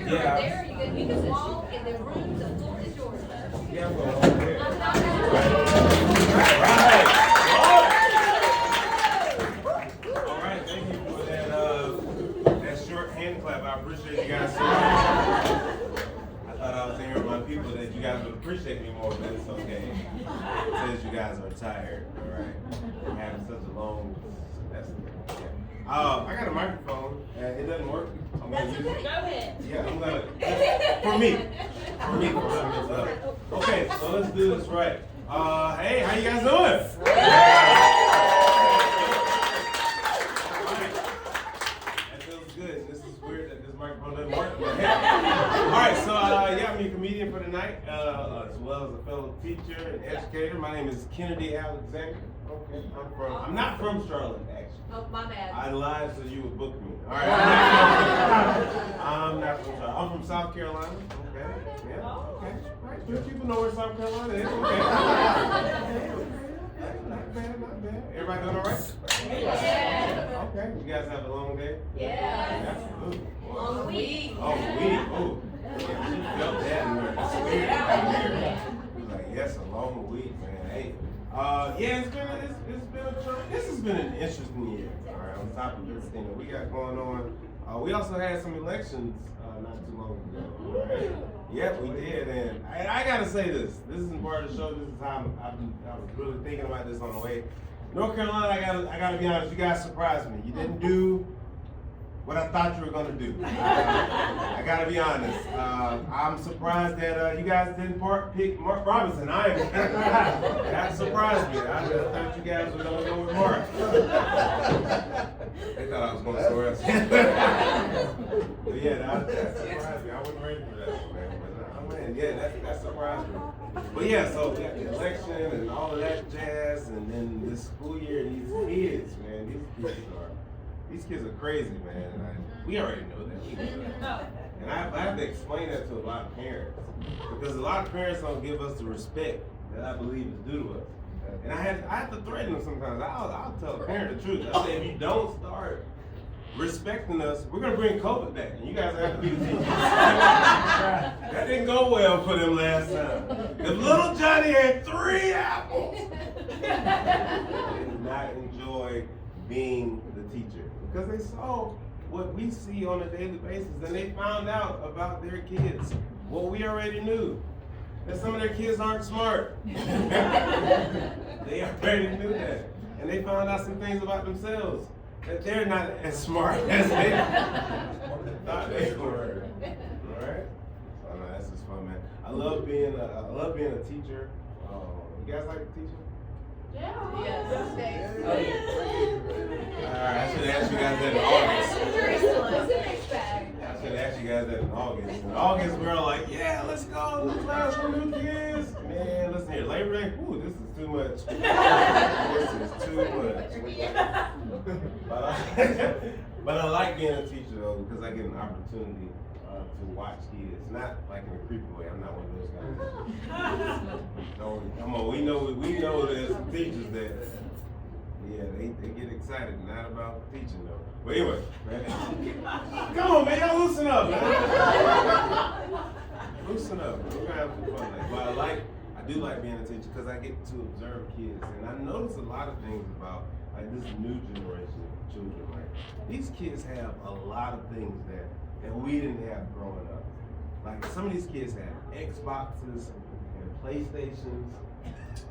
you're right there, you can walk in the room, the floor is yours. Yeah, well, over there. All right, thank you for that short hand clap. I appreciate you guys so much. I thought I was hearing my people that you guys would appreciate me more, but it's okay. It says you guys are tired, all right? Having such a long, that's okay. I got a microphone, and it doesn't work. I'm gonna use it. Go ahead. Yeah, I'm gonna, for me, okay, so let's do this right. Hey, how you guys doing? That feels good. This is weird that this microphone doesn't work. But hey. All right, so yeah, I'm your comedian for tonight, as well as a fellow teacher and educator. My name is Kennedy Alexander. Okay, I'm not from Charlotte, actually. Oh, my bad. I lied so you would book me. All right. I'm not from Charlotte. I'm from South Carolina. Okay. Yeah. Okay. All right. Good people know where South Carolina is. Okay. Not bad. Not bad. Everybody doing all right? Yeah. Okay. You guys have a long day? Yeah. Absolutely. Long week. Oh, week. Oh. Yeah, she felt that in her spirit right there. She's like, yes, a long week, man. Hey. Yeah, this has been an interesting year. All right, on top of everything that we got going on, we also had some elections not too long ago. All right? Yep, we did, and I gotta say this. This isn't part of the show. This is how I was really thinking about this on the way. North Carolina, I gotta be honest. You guys surprised me. You didn't do what I thought you were gonna do. I gotta be honest. I'm surprised that you guys didn't pick Mark Robinson. That surprised me. I thought you guys were gonna go with Mark. They thought I was gonna score us. But yeah, that surprised me. I wasn't ready for that, man. But man, yeah, that surprised me. But yeah, so we got the election and all of that jazz, and then this school year, and these kids, man, these kids are crazy, man. We already know that. We know that. And I have to explain that to a lot of parents. Because a lot of parents don't give us the respect that I believe is due to us. And I have to threaten them sometimes. I'll tell a parent the truth. I say, if you don't start respecting us, we're going to bring COVID back. And you guys have to be the teachers. That didn't go well for them last time. If little Johnny had 3 apples, they did not enjoy being the teacher. Because they saw what we see on a daily basis, and they found out about their kids what we already knew, that some of their kids aren't smart. They already knew that, and they found out some things about themselves, that they're not as smart as they thought they were. All right, so no, that's just fun, man. I love being a teacher. You guys like teaching? Yeah. Alright, I should ask you guys that in August. I should ask you guys that in August. In August, we're all like, yeah, let's go. Let's learn some new kids. Man, listen here. Labor Day, ooh, this is too much. This is too much. But I like being a teacher, though, because I get an opportunity to watch kids. Not like in a creepy way. I'm not one of those guys. No, come on. We know there's some teachers that, yeah, they get excited. Not about teaching, though. But anyway, man. Come on, man. Y'all loosen up, man. Loosen up. We're going to have some fun. But I do like being a teacher because I get to observe kids. And I notice a lot of things about like this new generation of children. Like, these kids have a lot of things that we didn't have growing up. Like, some of these kids have Xboxes and PlayStations.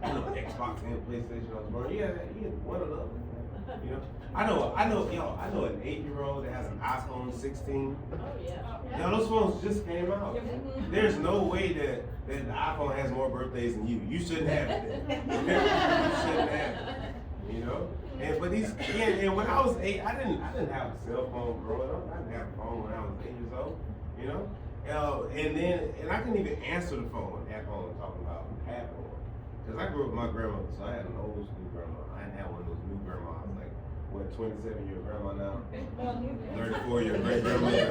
I know Xbox and PlayStation. I was born. Yeah, one of those. You know, I know an 8-year-old that has an iPhone 16. Oh yeah. Yo, those phones just came out. There's no way that the iPhone has more birthdays than you. You shouldn't have it. You shouldn't have it. You know. And when I was 8, I didn't have a cell phone growing up. I didn't have a phone when I was 8 years old. You know. And I couldn't even answer the phone at home talking about half on. Because I grew up with my grandmother, so I had an old school grandma. I didn't have one of those new grandmas, like, what, 27-year grandma now? 34-year great grandmother.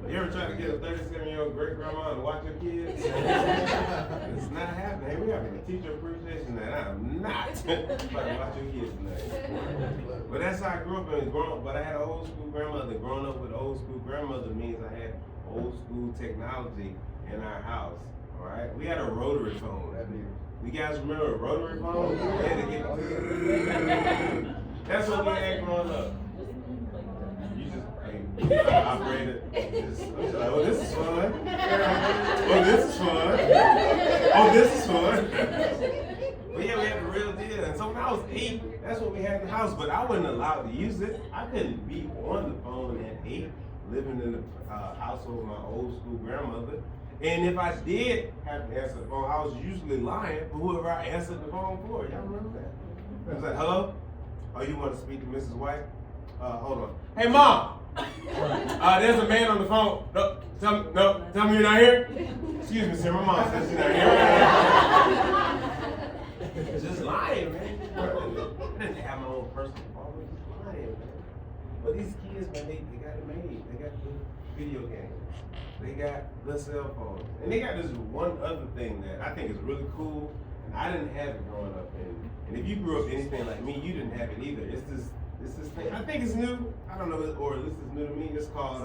You ever try to get a 37-year-old great grandma to watch your kids? It's not happening. Hey, we having a teacher appreciation night. I'm not about to watch your kids tonight. But that's how I grew up and grown up. But I had an old school grandmother. Growing up with an old school grandmother means I had old school technology in our house. All right, we had a rotary phone. You guys remember a rotary phone? We had to get. That's what we had growing up. Operator. Like, oh, this is fun. Oh, this is fun. Oh, this is fun. But yeah, we had the real deal. And so when I was 8, that's what we had in the house. But I wasn't allowed to use it. I couldn't be on the phone at 8, living in the household with my old school grandmother. And if I did have to answer the phone, I was usually lying for whoever I answered the phone for. Y'all remember that? I was like, hello? Oh, you want to speak to Mrs. White? Hold on. Hey, Mom! There's a man on the phone. No, tell me you're not here. Excuse me, sir. My mom says she's not here. Just lying, man. I didn't have my own personal phone. Just lying, man. But these kids, man, they got it made. They got the video games. They got the cell phones. And they got this one other thing that I think is really cool. And I didn't have it growing up. And if you grew up anything like me, you didn't have it either. It's this thing. I think it's new. I don't know, or at least it's new to me. It's called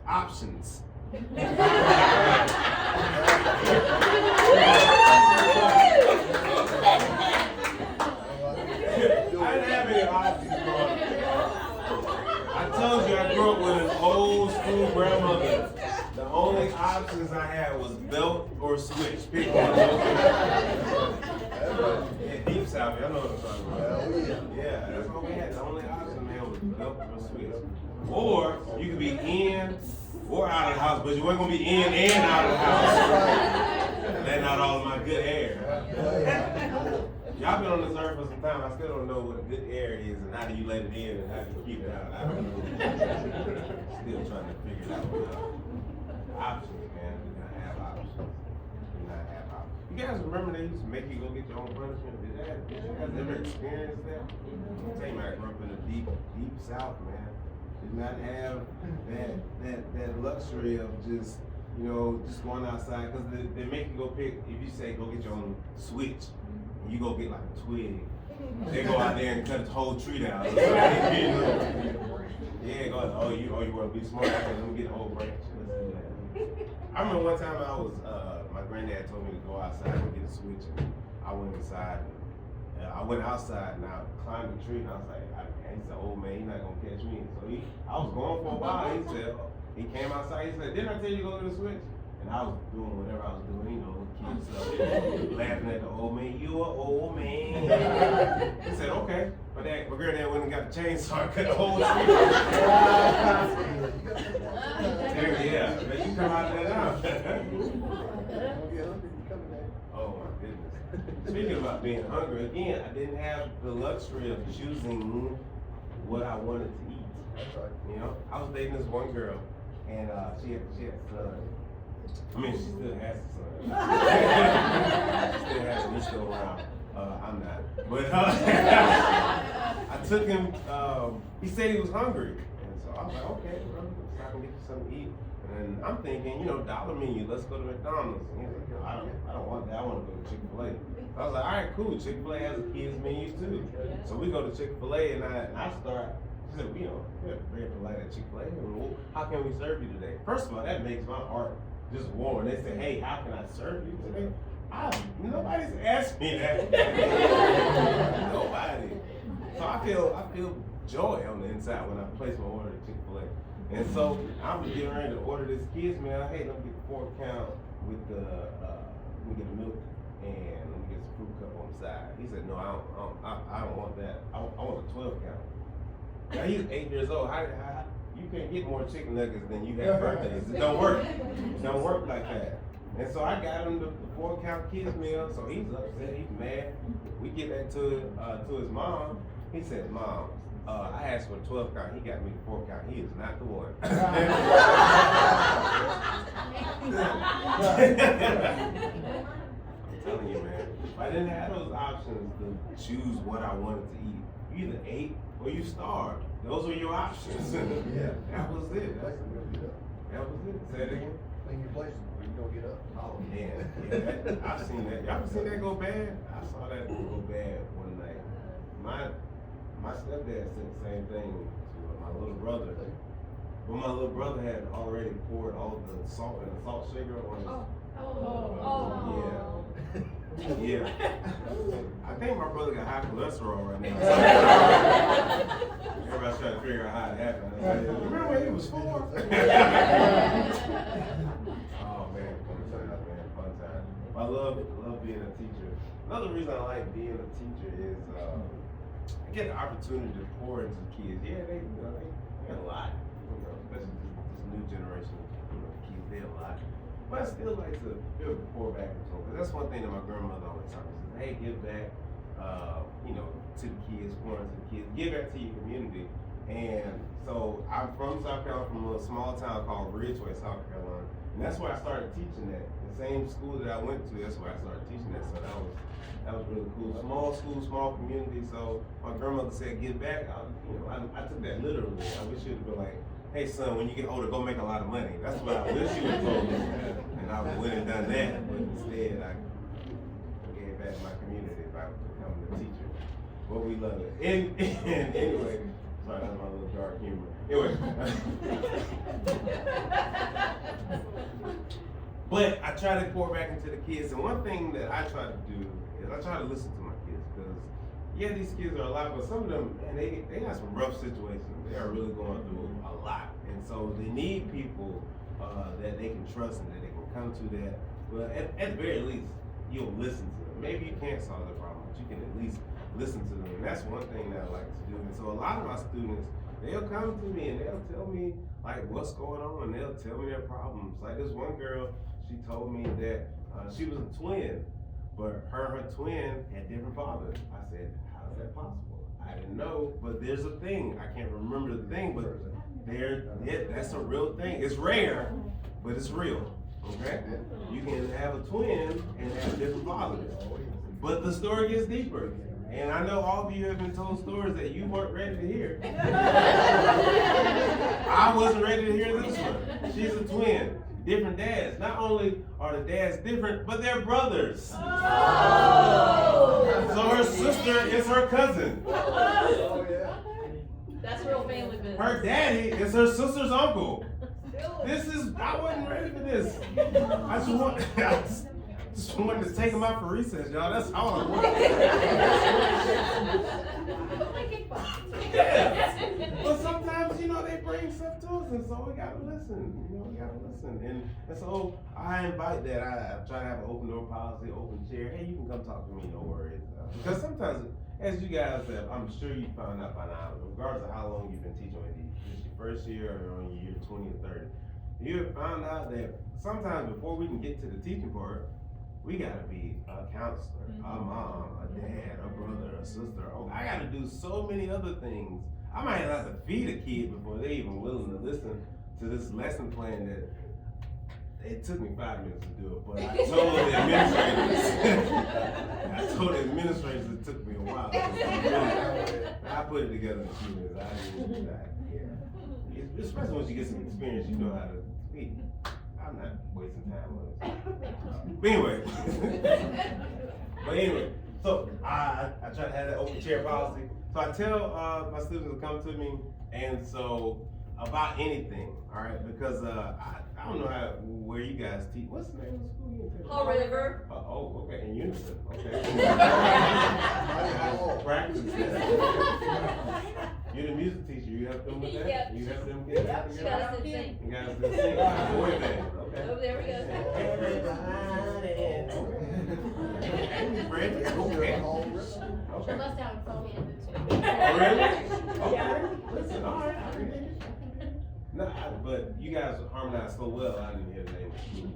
options. I didn't have any options growing up. I told you I grew up with an old school grandmother. The only options I had was belt or switch. Pick one. Deep South, y'all know what I'm talking about. Yeah, that's what we had. The only option, man, was belt or switch. Or you could be in or out of the house, but you weren't gonna be in and out of the house. Letting out all of my good air. Y'all been on this earth for some time. I still don't know what a good air is and how do you let it in and how do you keep it out. I don't know. Still trying to figure it out. Options, man. We gotta have options. We gotta have options. You guys remember they used to make you go get your own punishment? Did you guys ever experience that? I'm telling you, I grew up in the deep South, man. Did not have that luxury of just, just going outside, because they make you go pick, if you say go get your own switch, and you go get like a twig, they go out there and cut the whole tree down. Yeah, go, oh, you want to be smart, okay, let me get the whole branch. I remember one time my granddad told me to go outside and get a switch, and I went inside. I went outside and I climbed the tree, and I was like, he's an old man, he's not gonna catch me. So I was going for a while. He came outside. He said, "Didn't I tell you to go to the switch?" And I was doing whatever I was doing, kids laughing at the old man. You an old man. He said, "Okay," but my granddad went and got the chainsaw and cut the whole tree. Yeah, but you come out there now. Oh my goodness. Speaking about being hungry, again, I didn't have the luxury of choosing what I wanted to eat. That's right. I was dating this one girl, and she had a son. I mean, she still has a son. She still has him. He's still around. I'm not. But I took him. He said he was hungry, and so I was like, okay, well, I can get you something to eat. And I'm thinking, dollar menu, let's go to McDonald's. And he's like, I don't want that. I want to go to Chick-fil-A. I was like, all right, cool. Chick-fil-A has a kids menu too. So we go to Chick-fil-A, and I start. She said, we're very polite at Chick-fil-A. Well, how can we serve you today? First of all, that makes my heart just warm. They say, hey, how can I serve you today? Nobody's asked me that. Nobody. So I feel joy on the inside when I place my order at Chick-fil-A. And so I was getting ready to order this kids meal. Hey, let me get the 4 count with the let me get the milk and let me get some fruit cup on the side. He said, no, I don't want that. I want a 12 count. Now he's 8 years old. You can't get more chicken nuggets than you have birthdays. It don't work. It don't work like that. And so I got him the 4 count kids meal. So he's upset. He's mad. We get that to his mom. He said, Mom, I asked for a 12 count. He got me the 4 count. He is not the one. I'm telling you, man. If I didn't have those options to choose what I wanted to eat, you either ate or you starved. Those were your options. Yeah. That was it. That was it. Say it again. clean your place before you don't get up. Oh man, yeah, I've seen that. Y'all seen that go bad? I saw that go bad one night. My stepdad said the same thing to my little brother. But my little brother had already poured all the salt in a salt shaker on his. Yeah. I think my brother got high cholesterol right now. Everybody's trying to figure out how it happened. I said, remember when he was 4? Oh man, fun time, man, fun time. I love being a teacher. Another reason I like being a teacher is I get the opportunity to pour into kids. Yeah, they a lot, especially this new generation of kids, they a lot. But I still like to be able to pour back into them. Because that's one thing that my grandmother always taught me. She said, hey, give back, to the kids, pour into the kids. Give back to your community. And so I'm from South Carolina, from a little small town called Ridgeway, South Carolina. And that's where I started teaching at. The same school that I went to, that's where I started teaching at. So that was really cool. Small school, small community. So my grandmother said, give back. I took that literally. I wish she would have been like, hey son, when you get older, go make a lot of money. That's what I wish you would have told me. And I went and done that. But instead, I gave back to my community by becoming a teacher. But we love it. And anyway, sorry, that's my little dark humor. Anyway. But I try to pour back into the kids. And one thing that I try to do is I try to listen to my kids. Because, yeah, these kids are a lot, but some of them, man, they got some rough situations. They are really going through a lot. And so they need people that they can trust and that they can come to that. Well, at the very least, you'll listen to them. Maybe you can't solve the problem, but you can at least listen to them. And that's one thing that I like to do. And so a lot of my students, they'll come to me and they'll tell me like what's going on, and they'll tell me their problems. Like this one girl, she told me that she was a twin, but her twin had different fathers. I said, how is that possible? I didn't know, but there's a thing. I can't remember the thing, but that's a real thing. It's rare, but it's real. Okay? You can have a twin and have different fathers. But the story gets deeper. And I know all of you have been told stories that you weren't ready to hear. I wasn't ready to hear this one. She's a twin. Different dads. Not only are the dads different, but they're brothers. Oh. So her sister is her cousin. Oh, yeah. That's real family business. Her daddy is her sister's uncle. I wasn't ready for this. I just wanted to take him out for recess, y'all. That's all I wanted. Yeah. But sometimes, they bring stuff to us, and so we gotta listen. And so I invite that. I try to have an open door policy, open chair. Hey, you can come talk to me, no worries. Because sometimes, as you guys have, I'm sure you found out by now, regardless of how long you've been teaching with these, this your first year or on your year 20 or 30, you have found out that sometimes before we can get to the teaching part, we gotta be a counselor, a mom, a dad, a brother, a sister. Oh, I gotta do so many other things. I might have to feed a kid before they even willing to listen to this lesson plan that it took me 5 minutes to do it, but I told the administrators it took me a while. I put it together in a few minutes. Especially once you get some experience, you know how to speak. I'm not wasting time on it. But anyway, so I try to have that open chair policy. So I tell my students to come to me, and so about anything, all right? Because I don't know where you guys teach. What's the name of the school you teach? Haw River. Okay, in unison. Okay. Practice. You're the music teacher. You help them with that? Yep. You help them get that She together? got us to sing. You guys can sing. Boy band. Okay. Over there we go. Everybody. Okay. She must have a phone in too. Oh, really? Okay. Listen, all right. I read it. No, but you guys harmonize so well, I didn't hear the name of the school.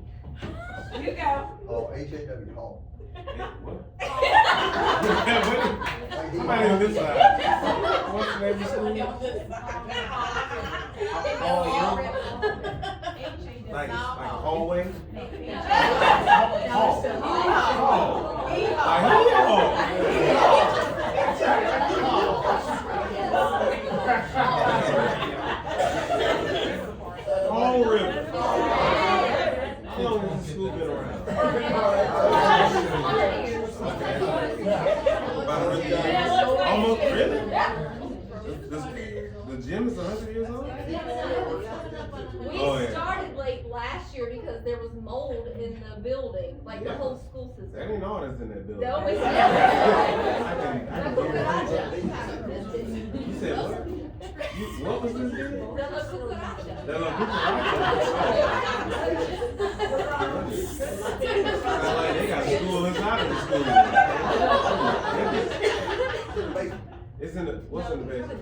You go. Oh, H-A-W, Hall. What? Somebody on this side. What's the name of the school? Like a hallway? Hall. Haw River. The gym is 100 years old? We Oh, yeah. started late last year because there was mold in the building, like the Yeah. whole school That system. ain't all that's in that building. No, it's I can guarantee that. You said what? What was this again? The La Cucaracha. That La Cucaracha. Sound like they got school inside of the school. It's in the, what's in the basement?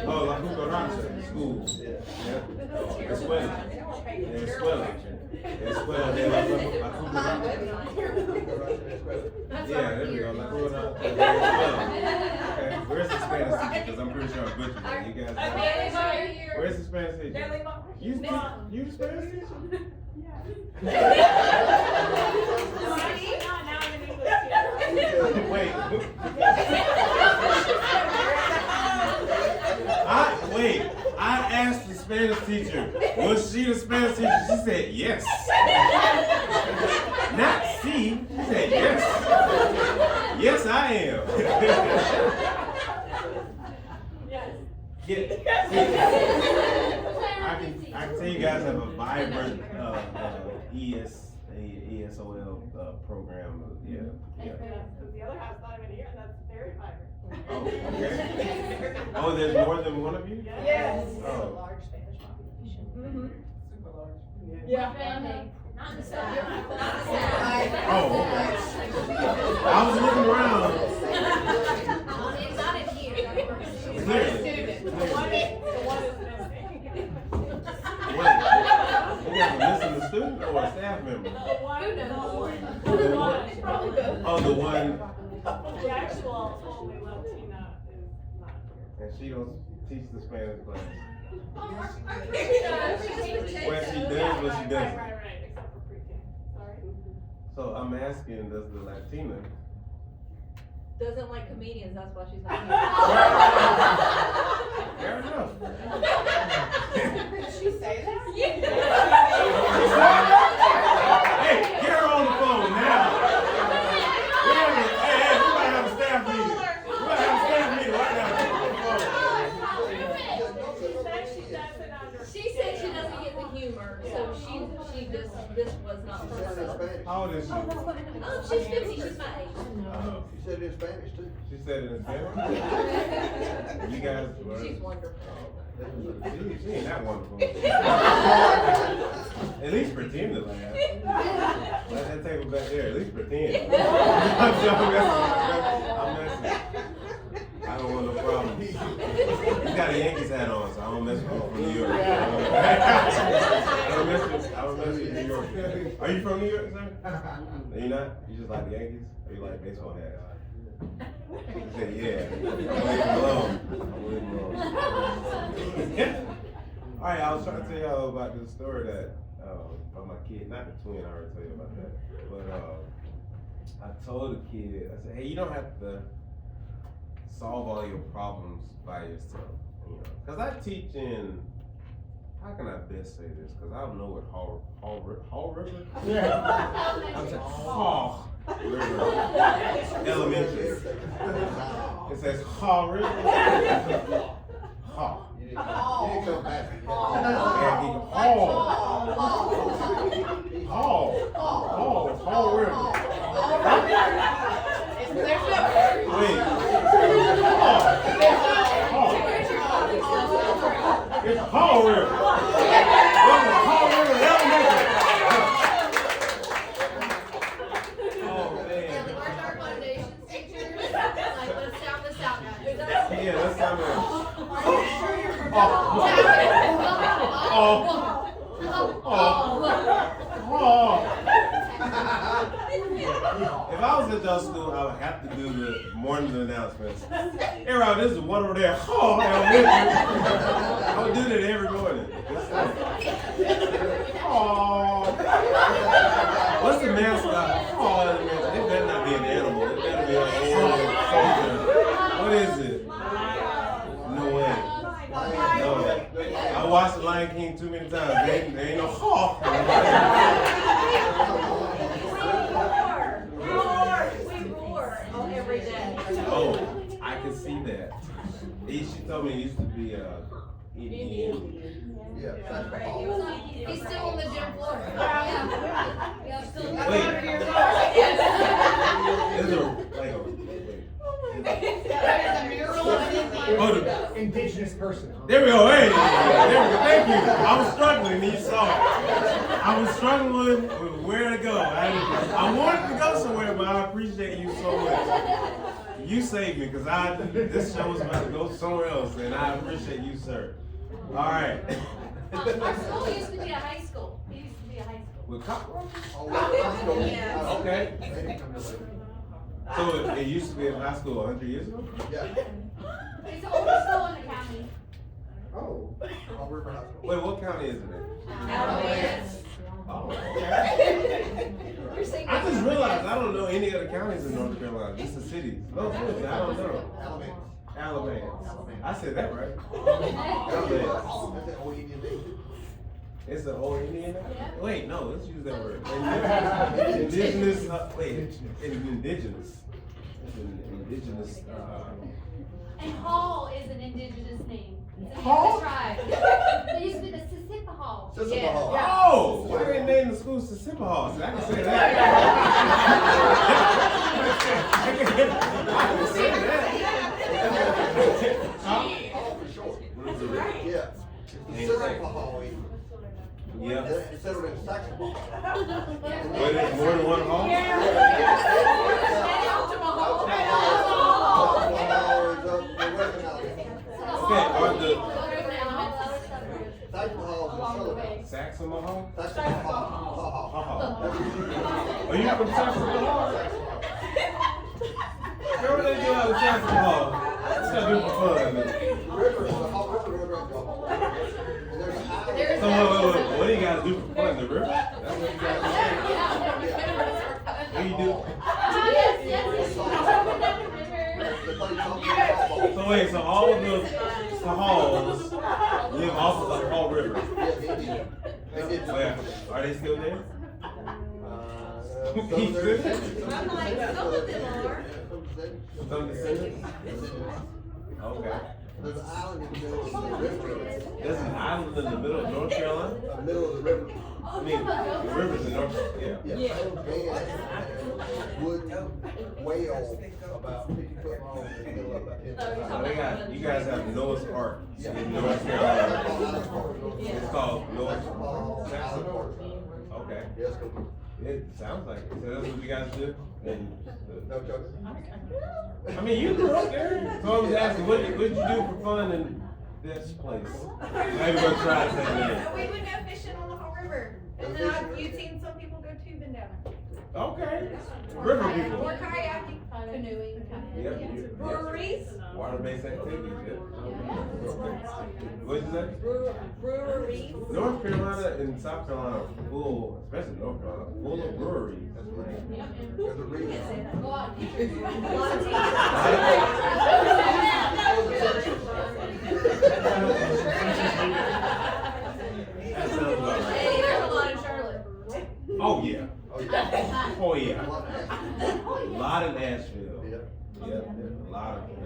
Oh, La Cucaracha, school. Yeah. Escuela. Escuela. Escuela de La Cucaracha. Yeah, there we go. La Cucaracha. Okay. Where's the Spanish teacher? Because I'm pretty sure I butchered that. You guys know. Where's the Spanish teacher? You Spanish teacher? Wait. I asked the Spanish teacher, was she the Spanish teacher? She said yes. Not C. She said yes. Yes, I am. Yeah. I can tell you guys have a vibrant ESOL program. Yeah. The other half's not even here, and that's very vibrant. Oh, okay. Oh, there's more than one of you? Yes. Oh. Large Spanish population. Super large. Yeah. Family. Not in the south. Oh, okay. I was looking around. It's not in here. Clearly. The one is Wait, you guys are missing a student or a staff member? the one. Oh, the one, The actual only Latina is not here. and she don't teach the Spanish class. Well, Well, she does, but she doesn't. Right, except for pre-K. Sorry. So I'm asking, does the Latina? Doesn't like comedians, that's why she's not Fair enough. Did she say that? Hey, get her on the phone now. Hey, we might have a staff meeting. We might have a staff meeting right now. She doesn't understand. She said she doesn't get the humor, so this was not for her. How old is she? Oh, she's 50, she's my age. She said it in Spanish too. She said it in Spanish. You guys were. She's wonderful. She ain't that wonderful. At least pretend to laugh. Let that table back there. At least pretend. I'm messing. I don't want no problems. He's got a Yankees hat on, so I don't mess with him from New York. I don't mess with New York. Are you from New York, sir? Are you not? You just like the Yankees? Or you like baseball hats? He said, yeah. I'll leave him alone. All right, I was trying to tell y'all about this story that about my kid, not the twin. I already told you about that, but I told the kid, I said, hey, you don't have to solve all your problems by yourself, you know, because I teach in. How can I best say this? Because I don't know what Hall River. Yeah. I'm saying Hall River Elementary. It says Hall River. Hall. You didn't come back. Hall. River. Wait. It's Hall River. Welcome to Hall River Elementary. Oh man. Where's our foundations teachers? Like, let's sound this out, guys. Yeah, let's sound it. If I was at y'all school, I would have to do the morning announcements. Hey, Rob, this is one over there. Oh, I would do that every morning. Oh. What's the mascot? Oh, it better not be an animal. It better be a soldier. What is it? No way. No. I watched The Lion King too many times. There ain't no hawk. We roar every day. Oh, I see that. She told me it used to be Indian. Yeah, that's my He fault. was on, he's still on the gym floor. Yeah. Yeah, still. Wait. Is there like There's a mural of India. oh, Indigenous person. there we go. Hey, there we go. Thank you. I was struggling, and you saw it. I was struggling with where to go. I wanted to go somewhere, but I appreciate you so much. You saved me because this show was about to go somewhere else, and I appreciate you, sir. All right. Our school used to be a high school. It used to be a high school. With cockroaches? Oh, let's go. Yeah. Okay. They didn't come to live. So it used to be in high school 100 years ago? Yeah. It's the oldest school in the county. Oh. On River High School. Wait, what county is it in? Alamance. Oh, okay. I just realized I don't know any other counties in North Carolina, just the cities. No, seriously, I don't know. Alabama. Alabama. I said that right. Alabama. Alabama. That's that old Indian name. It's an old Indian? Yeah. Wait, no, let's use that word. Indigenous, indigenous. Indigenous, And Hall is an indigenous name. It's a Hall? tribe. It used to be the Sissipa Hall. Sissipa Hall. Oh, why they named the school Sissipa Hall? So I can say that. I can say that. Hall for short. Yeah. Sissipa Hall. Yeah. It's settled in Saxon Hall. Wait, there's more than one hall? Okay, are the Saxon Hall? Are you from Saxon Hall? Girl, what they do out of Saxon Hall? What's that do for fun? So what do you gotta do for fun? The river? That's what you gotta do? What do you do? So wait, so all of the halls live off of the Hall River. Where? Are they still there? He's good? I'm like, some of them are. Some descendants? Okay. There's an island in the middle of the river. There's an island in the middle of North Carolina? Middle of the river. I mean, the river's in North, yeah. Yeah. And wooden whale about 50 foot long in the middle of about 10 foot So high. you guys have Noah's Ark Yeah. in North Carolina. It's called Noah's Saxon Ark. Okay. Yes, go. It sounds like it. So that's what you guys do? And, No joke. I mean, you grew up there. So I was asking, what did you do for fun in this place? Maybe we'll try to say that. We would go fishing on the whole river. And then you've seen some people go tubing down there. Okay. River people. Or kayaking. Canoeing. Yep. Breweries. Water-based activities, yeah. What'd you say? Breweries. North Carolina and South Carolina are full, especially North Carolina, full of breweries. That's right. There's a reason. Go on. That sounds about right. Hey, there's a lot in Charlotte. Oh, yeah. Oh, yeah. Oh, yeah. A lot of that. A lot in Nashville. Yeah. Yeah, a lot of Nashville.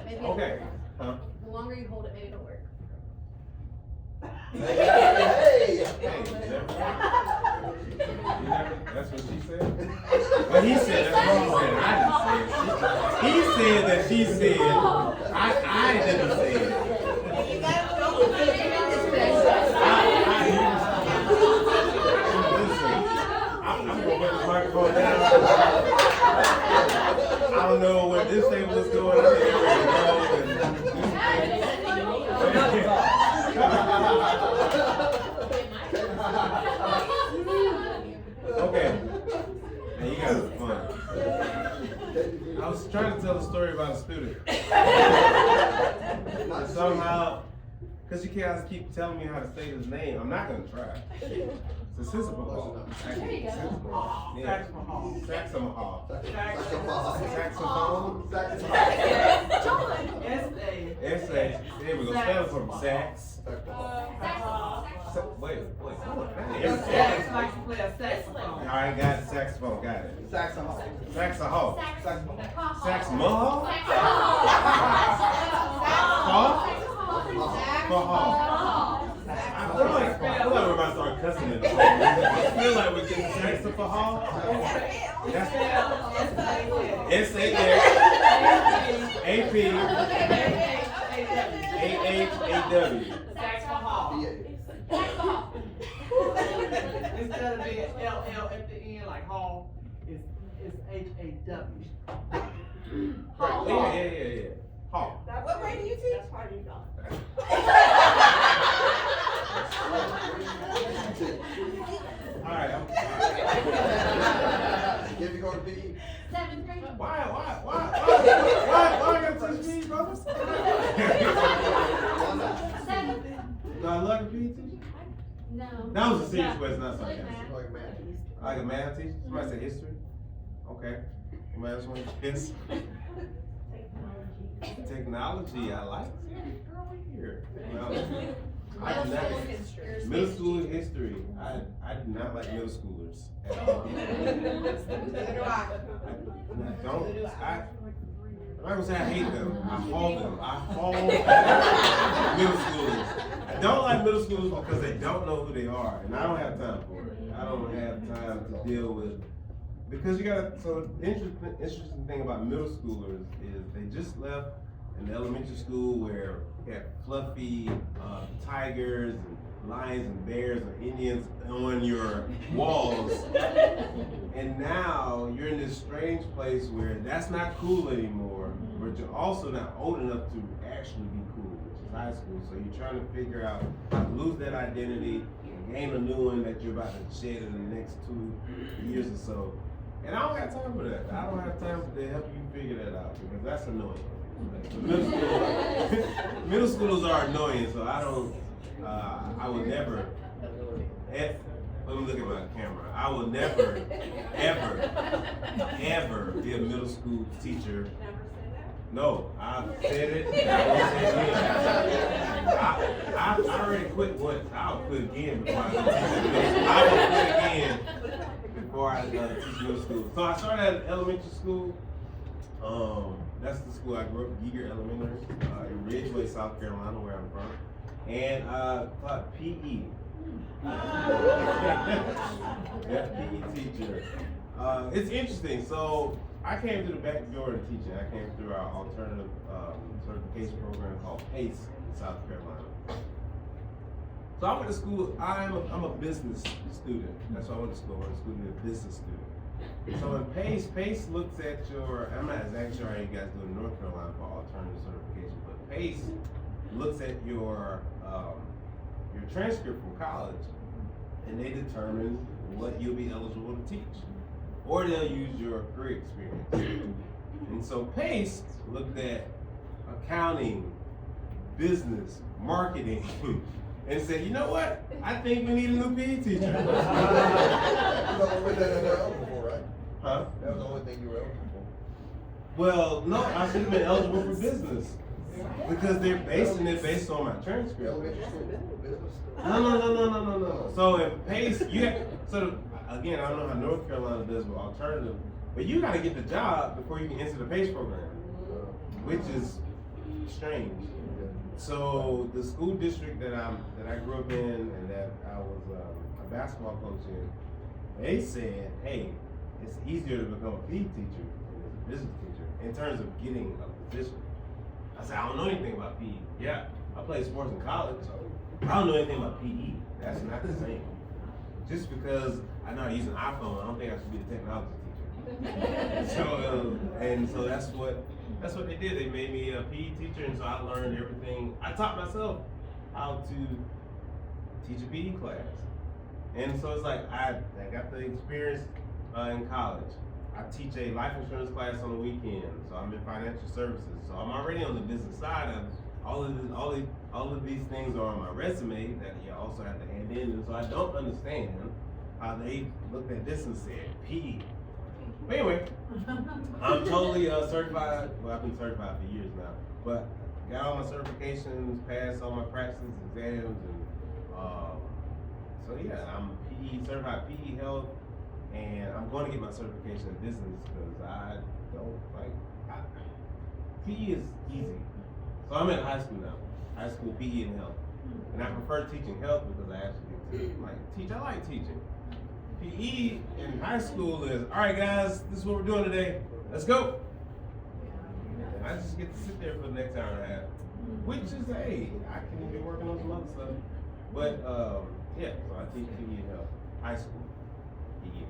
Maybe Okay. Huh? the longer you hold it, maybe it'll work. Hey! Hey, that's what she said? Well, he said, that's what he said. I didn't say it. He said that she said. I didn't say it. I'm gonna put this microphone down. I don't know where this table is going. I think okay. Now you guys are fun. I was trying to tell a story about a student. And somehow, because you guys keep telling me how to say his name, I'm not going to try. It's a Sissipa Hall. There you go. Yeah. Saxon-Hall. Saxophone. S-A. There we go. Spell it for me. Sax. Saxophone. Wait. Hold on. That It's likes to play a saxophone. all right, got it. Saxophone, got it. Saxophone. Saxophone. Saxophone. Saxophone. I feel like we're about to start cussing it. I feel like we're getting saxophone. That's S-A-X-A-P A-H-A-W. BA. Instead of being L-L at the end, like hall, it's H-A-W. Yeah. Hall. What grade do you teach? That's why you don't. All right. If you go to PE. 7th grade. Why I gotta teach me, brothers? Do 7th. I love to be a teacher? No. That was a serious question, not Like something. math. Like math. Like a math teacher? Somebody say history? Okay. Somebody else want to guess? Technology, I like. Yeah, girl, we here. Technology. I do not. Middle school history. I do not like middle schoolers. At all. Neither do I. I'm not gonna say I hate them. I haul them. I haul middle schoolers. I don't like middle schoolers because they don't know who they are, and I don't have time for it. I don't have time to deal with. Because you gotta, so the interesting thing about middle schoolers is they just left an elementary school where you had fluffy tigers and lions and bears and Indians on your walls. And now you're in this strange place where that's not cool anymore, but you're also not old enough to actually be cool, which is high school. So you're trying to figure out how to lose that identity and gain a new one that you're about to shed in the next 2 years or so. And I don't have time for that. I don't have time to help you figure that out because that's annoying. Middle schoolers are annoying, so I don't. I would never. Let me look at my camera. I will never, ever be a middle school teacher. No, I've said it. I already quit once. I'll quit again before I teach I will quit again before I teach middle school. So I started at elementary school. That's the school I grew up, Yeager Elementary, in Ridgeway, South Carolina, where I'm from. And taught PE. That PE teacher. It's interesting. So I came through the back door of teaching. I came through our alternative certification program called PACE in South Carolina. So I went to school. I'm a business student. That's why I went to school. I went to school to be a business student. So in PACE looks at your. I'm not exactly sure how you guys do in North Carolina for alternative certification, but PACE looks at your transcript from college, and they determine what you'll be eligible to teach, or they'll use your career experience. And so PACE looked at accounting, business, marketing, and said, you know what? I think we need a new PE teacher. That was the only thing you were eligible for, right? Huh? That was the only thing you were eligible for. Well, no, I should have been eligible for business. Because they're basing it based on my transcript. Elementary school, business. No. So in PACE, you have, again, I don't know how North Carolina does with alternative, but you gotta get the job before you can enter the PACE program, which is strange. So the school district that I grew up in and that I was a basketball coach in, they said, hey, it's easier to become a PE teacher than a business teacher in terms of getting a position. I said, I don't know anything about PE. Yeah, I played sports in college. I don't know anything about PE. That's not the same. Just because I know how to use an iPhone, I don't think I should be a technology teacher. So that's what they did. They made me a PE teacher, and so I learned everything. I taught myself how to teach a PE class. And so it's like I got the experience in college. I teach a life insurance class on the weekend, so I'm in financial services. So I'm already on the business side of all of these things are on my resume that you also have to hand in. And so I don't understand how they looked at this and said PE. But anyway, I'm totally certified. Well, I've been certified for years now, but got all my certifications, passed all my practice exams, and so yeah, I'm a PE PE, certified PE health, and I'm going to get my certification in business because I don't PE is easy. So I'm in high school now, high school PE and health, and I prefer teaching health because I actually get to teach. I like teaching. PE in high school is, all right guys, this is what we're doing today. Let's go. And I just get to sit there for the next hour and a half, which is, hey, I can be working on some other stuff. But yeah, so I teach PE and health, high school PE,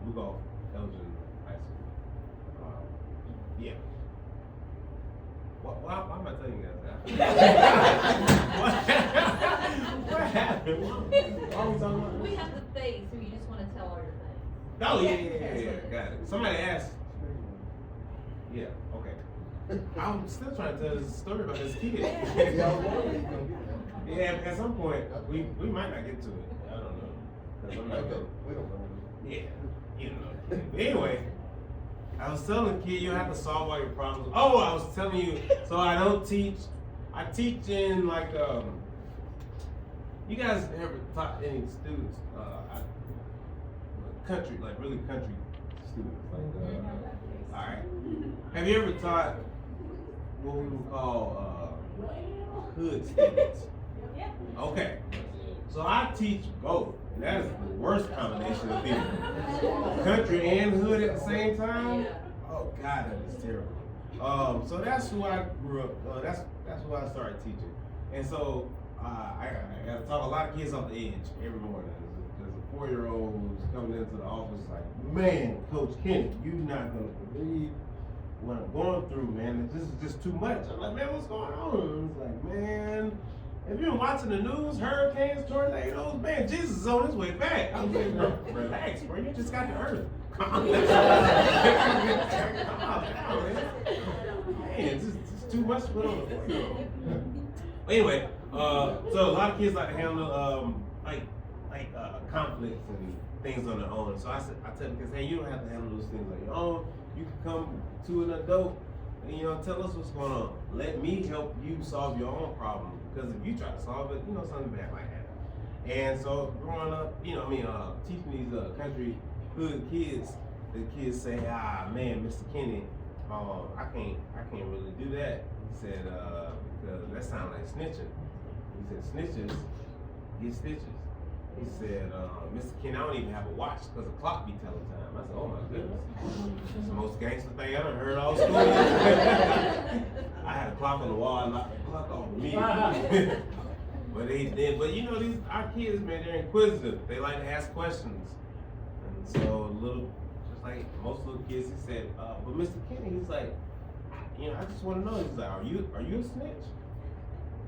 Rudolph Elgin High School. Yeah. Why am I telling you guys that? What happened? What are we talking about? We have the face, so you just want to tell all your things. Oh, yeah, got it. Somebody asked. Yeah, okay. I'm still trying to tell this story about this kid. Yeah, at some point, we might not get to it. I don't know. 'Cause I'm not good. We don't know. Yeah, you know. But anyway, I was telling the kid you have to solve all your problems. Oh, I was telling you, so I don't teach. I teach in like you guys ever taught any students country, like really country students, like all right. Have you ever taught what we would call hood students? Yeah. Okay. So I teach both, and that is the worst combination of people. Country and hood at the same time? Yeah. Oh God, that is terrible. So that's who I grew up, that's who I started teaching. And so I got to talk a lot of kids off the edge every morning. There's a 4-year-old who's coming into the office like, man, Coach Kenny, you're not going to believe what I'm going through, man. This is just too much. I'm like, man, what's going on? He's like, man, have you been watching the news? Hurricanes, tornadoes? Man, Jesus is on his way back. I was like, relax, bro. You just got to earth. Calm down. Calm down, man. Man, it's just too much to put on the 4-year-old. Anyway, so a lot of kids like to handle conflicts and things on their own. So I tell them, kids, hey, you don't have to handle those things on your own. You can come to an adult and tell us what's going on. Let me help you solve your own problem. Because if you try to solve it, something bad might happen. And so growing up, teaching these country hood kids, the kids say, man, Mr. Kenny, I can't really do that. He said, because that sounds like snitching. He said, snitches get stitches. He said, Mr. Kenny, I don't even have a watch because the clock be telling time. I said, oh my goodness. It's the most gangster thing I ever heard all school. I had a clock on the wall, I knocked the clock off immediately. But these our kids, man, they're inquisitive. They like to ask questions. And so just like most little kids, he said, but Mr. Kenny, he's like, I just want to know. He's like, are you a snitch?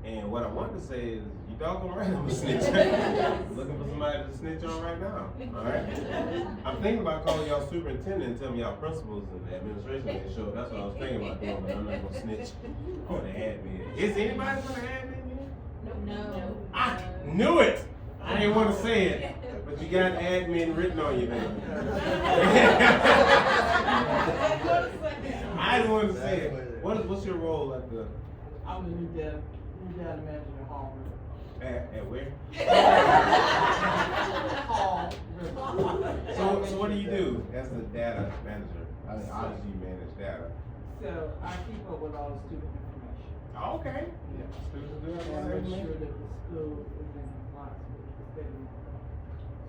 And what I want to say is, you doggone right I'm a snitch. Looking for somebody to snitch on right now. All right. I'm thinking about calling y'all superintendent and telling y'all principals and the administration didn't show. That's what I was thinking about doing, but I'm not gonna snitch on the admin. Is anybody from the admin here? No. I knew it. I didn't want to say it, but you got admin written on you, baby. I didn't want to say it. What's your role at the? I'm the new data manager at Hall River. At where? Hall River. So what do you do as the data manager? How do you manage data? So I keep up with all the student information. Oh, okay. Yeah. Students do have all And that make sure information? that the school is in compliance with the state of North Carolina.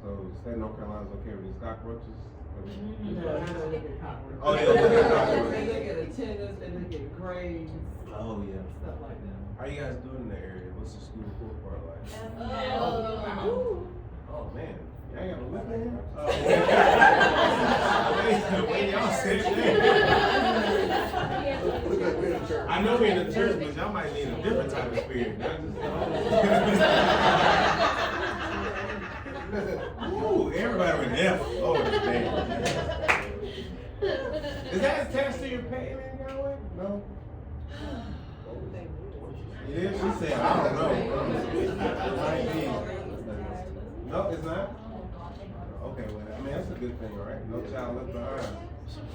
So state of North Carolina's okay with these cockroaches? No, they don't look at cockroaches. Oh, they don't look at cockroaches. They look at attendance, they look at grades, Oh yeah. stuff like that. How you guys doing in the area? What's the school report part like? Oh man, y'all got a whip in here? Wait, y'all sit there. Look like we're in church. I know we're in the church, but y'all might need a different type of spirit. Ooh, everybody with F. Oh, man. Is that attached to your pay in any kind of way? No? Yeah, she said, I don't know. No, it's not? Okay, well, I mean, that's a good thing, right? No child left behind.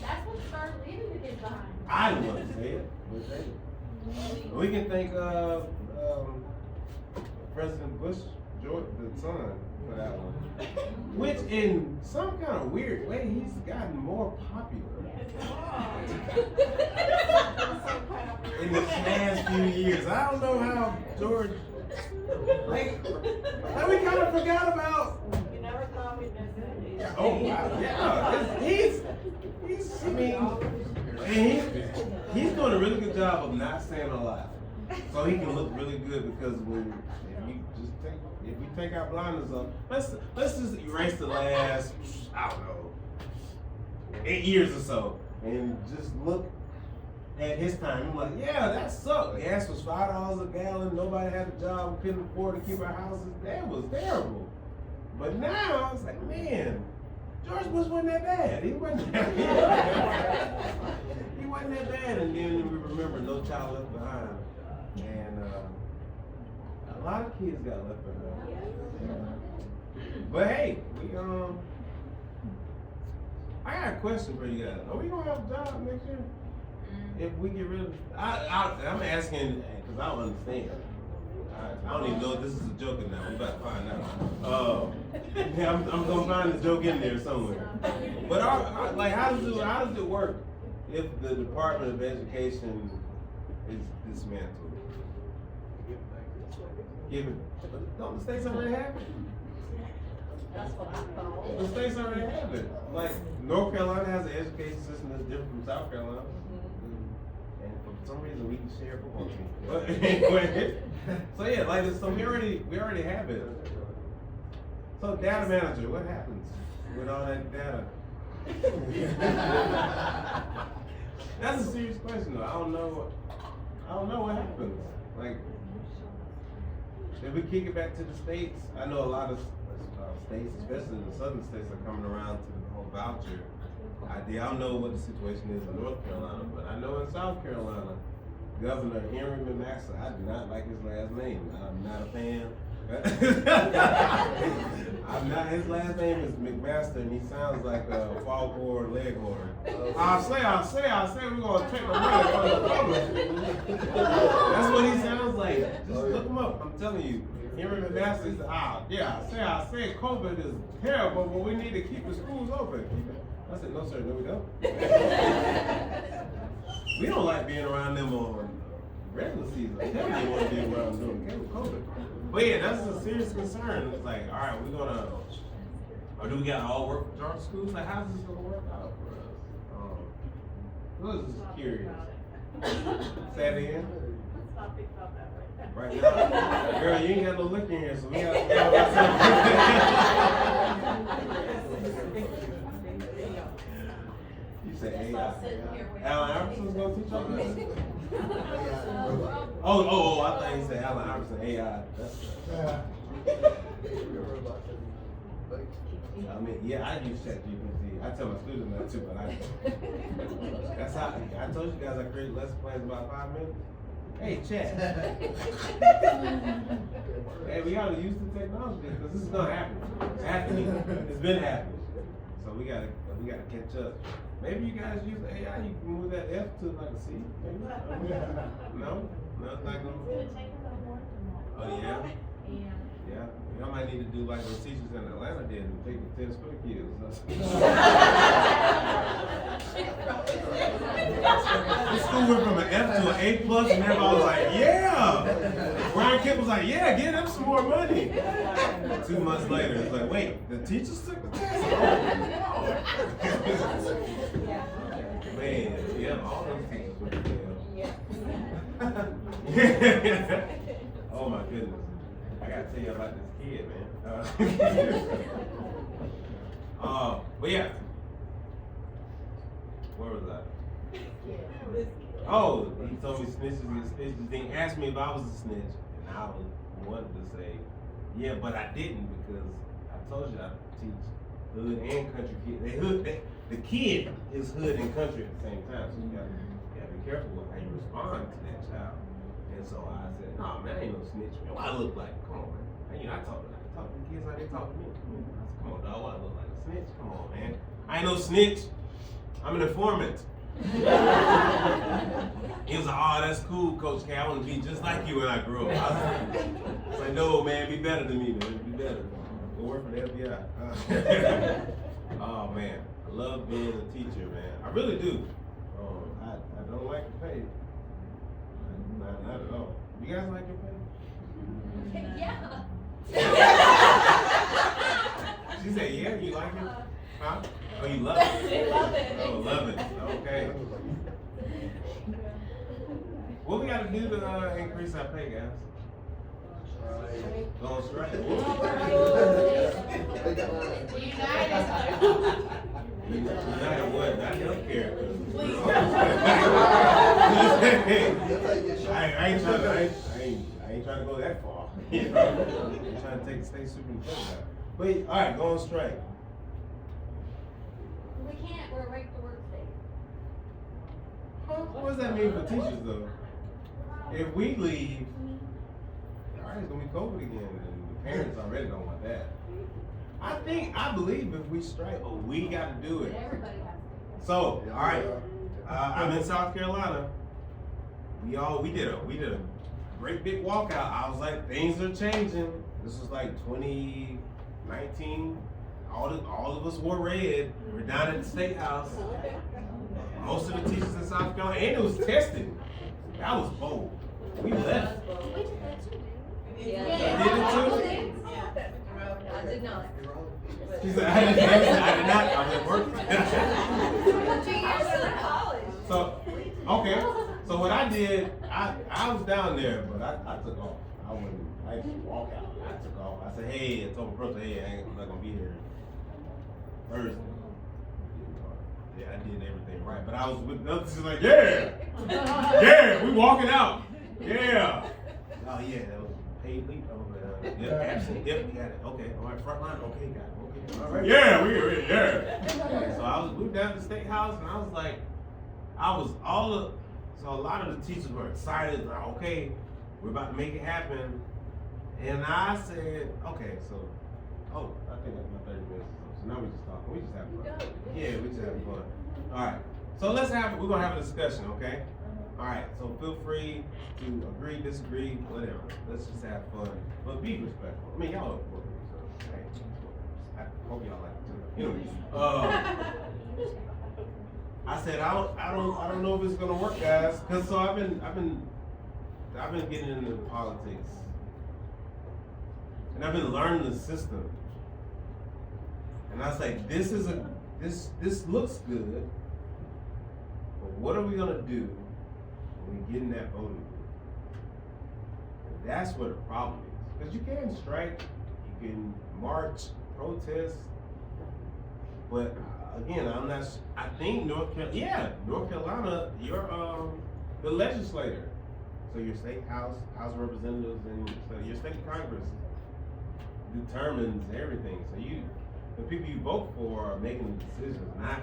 That's what started leaving the kids behind. I didn't want to say it, but hey. We can thank President Bush, George, the son. for that one. Which, in some kind of weird way, he's gotten more popular in the past few years. I don't know how George, like we kind of forgot about. You never thought we'd miss it. Yeah, oh wow, yeah. He's I mean, and he's doing a really good job of not saying a lot, so he can look really good. Because if we take our blinders off, let's just erase the last, I don't know, 8 years or so, and just look at his time. I'm like, yeah, that sucked. Gas was $5 a gallon. Nobody had a job. We couldn't afford to keep our houses. That was terrible. But now it's like, man, George Bush wasn't that bad. He wasn't that bad. He wasn't that bad. And then we remember No Child Left Behind, and a lot of kids got left behind. But hey, I got a question for you guys. Are we gonna have a job next year? If we get rid of, I'm asking because I don't understand. I don't even know if this is a joke or not. We about to find out. Yeah, I'm gonna find the joke in there somewhere. But how does it work if the Department of Education is dismantled? Don't the states already have it? That's what I thought. The states already have it. Like North Carolina has an education system that's different from South Carolina. And for some reason we can share a football team. But anyway, so yeah, so we already have it. So data manager, what happens with all that data? That's a serious question though. I don't know what happens. Like, if we kick it back to the states, I know a lot of states, especially the southern states, are coming around to the whole voucher idea. I don't know what the situation is in North Carolina, but I know in South Carolina, Governor Henry McMaster, I do not like his last name. I'm not a fan. His last name is McMaster, and he sounds like a foghorn leghorn. I'll say, we're gonna take the money from the public. That's what he sounds like. Just look him up. I'm telling you. Henry McMaster is, I say COVID is terrible, but we need to keep the schools open. I said, no sir, no we don't. We don't like being around them on regular season. I definitely want to be around them during COVID. But yeah, that's a serious concern. It's like, all right, we're gonna, or do we got all work for charter schools? Like, how's this gonna work out for us? I was just curious. Say it again. Let's not think about that right Right now, girl, you ain't got no liquor in here, so we gotta You say AI. Allen Iverson's gonna teach y'all this? Oh, I thought you said Allen Iverson, AI. I mean, yeah, I use ChatGPT. I tell my students that too, but that's how, I told you guys I create lesson plans in about 5 minutes. Hey, Chat. Hey, we gotta use the technology because this is gonna happen. It's happening. It's been happening. So we gotta catch up. Maybe you guys use AI. You can move that F to like a C. Maybe. No, it's not gonna. Oh yeah. Yeah. Y'all might need to do like what teachers in Atlanta did and take the test for the kids. The school went from an F to an A plus, and everybody was like, "Yeah." Brian Kemp was like, "Yeah, give them some more money." 2 months later, it's like, "Wait, the teachers took the test." Man, yeah, all those teachers went to jail. Oh my goodness. I gotta tell you about this kid, man. But yeah. Where was I? Oh, he told me snitches get snitches. Then he asked me if I was a snitch, and I wanted to say, yeah, but I didn't because I told you I teach hood and country kids. The kid is hood and country at the same time, so you gotta be careful with how you respond to that child. And so I said, no, man, I ain't no snitch, man. What I look like? Come on, man. You know, I talk to the kids like they talk to me. I said, come on, dog, what I look like? A snitch? Come on, man. I ain't no snitch. I'm an informant. He was like, oh, that's cool, Coach K. I want to be just like you when I grow up. I was like, no, man, be better than me, man. Be better. Go work for the FBI. Oh man, I love being a teacher, man. I really do. I don't like the pay. Not at all. You guys like your pay? Yeah. She said, yeah, you like it? Huh? Oh, you love it? They love it. Oh, love it. Okay. What we gotta do to increase our pay, guys? Go on strike. United what? Not healthcare. I ain't trying to go that far. You know? I'm trying to take the state superintendent out. But all right, go on strike. We can't, we're a right to work state. What does that mean for teachers though? If we leave, all right, it's gonna be COVID again, and the parents already don't want that. I believe if we strike, we gotta do it. Everybody has to. So, all right, I'm in South Carolina. We did a great big walkout. I was like, things are changing. This was like 2019. All of us wore red. We're down at the State House. Most of the teachers in South Carolina, and it was tested. That was bold. We left. Yeah. You did it too? I did not. She said, I did not. I was at work. 2 years in college. So, okay. So what I did, I was down there, but I took off. I just walked out. I took off. I said, hey, I told my brother, hey, I'm not gonna be here Thursday. Yeah, I did everything right. But I was with the others, like, yeah, we walking out. Yeah. Oh yeah, that was paid leave. Absent. Yep, we got it. Okay, all right, front line. Okay, got it. Okay, all right. Yeah, yeah. So we were down at the State House, and I was like, so a lot of the teachers were excited, like, okay, we're about to make it happen. And I said, okay, so, I think that's my 30 minutes. So now we just talking. We just having fun. Yeah, we just having fun. All right. So we're gonna have a discussion, okay? All right. So feel free to agree, disagree, whatever. Let's just have fun, but be respectful. I mean, y'all are working, so hey, I hope y'all like it too. Anyway, I said I don't know if it's gonna work, guys. Cause so I've been getting into politics, and I've been learning the system. And I was like, this looks good, but what are we gonna do when we get in that voting booth? And that's where the problem is. Because you can strike, you can march, protest, but again, I think North Carolina, you're the legislator. So your state house of representatives, and so your state Congress determines everything. So the people you vote for are making the decisions, not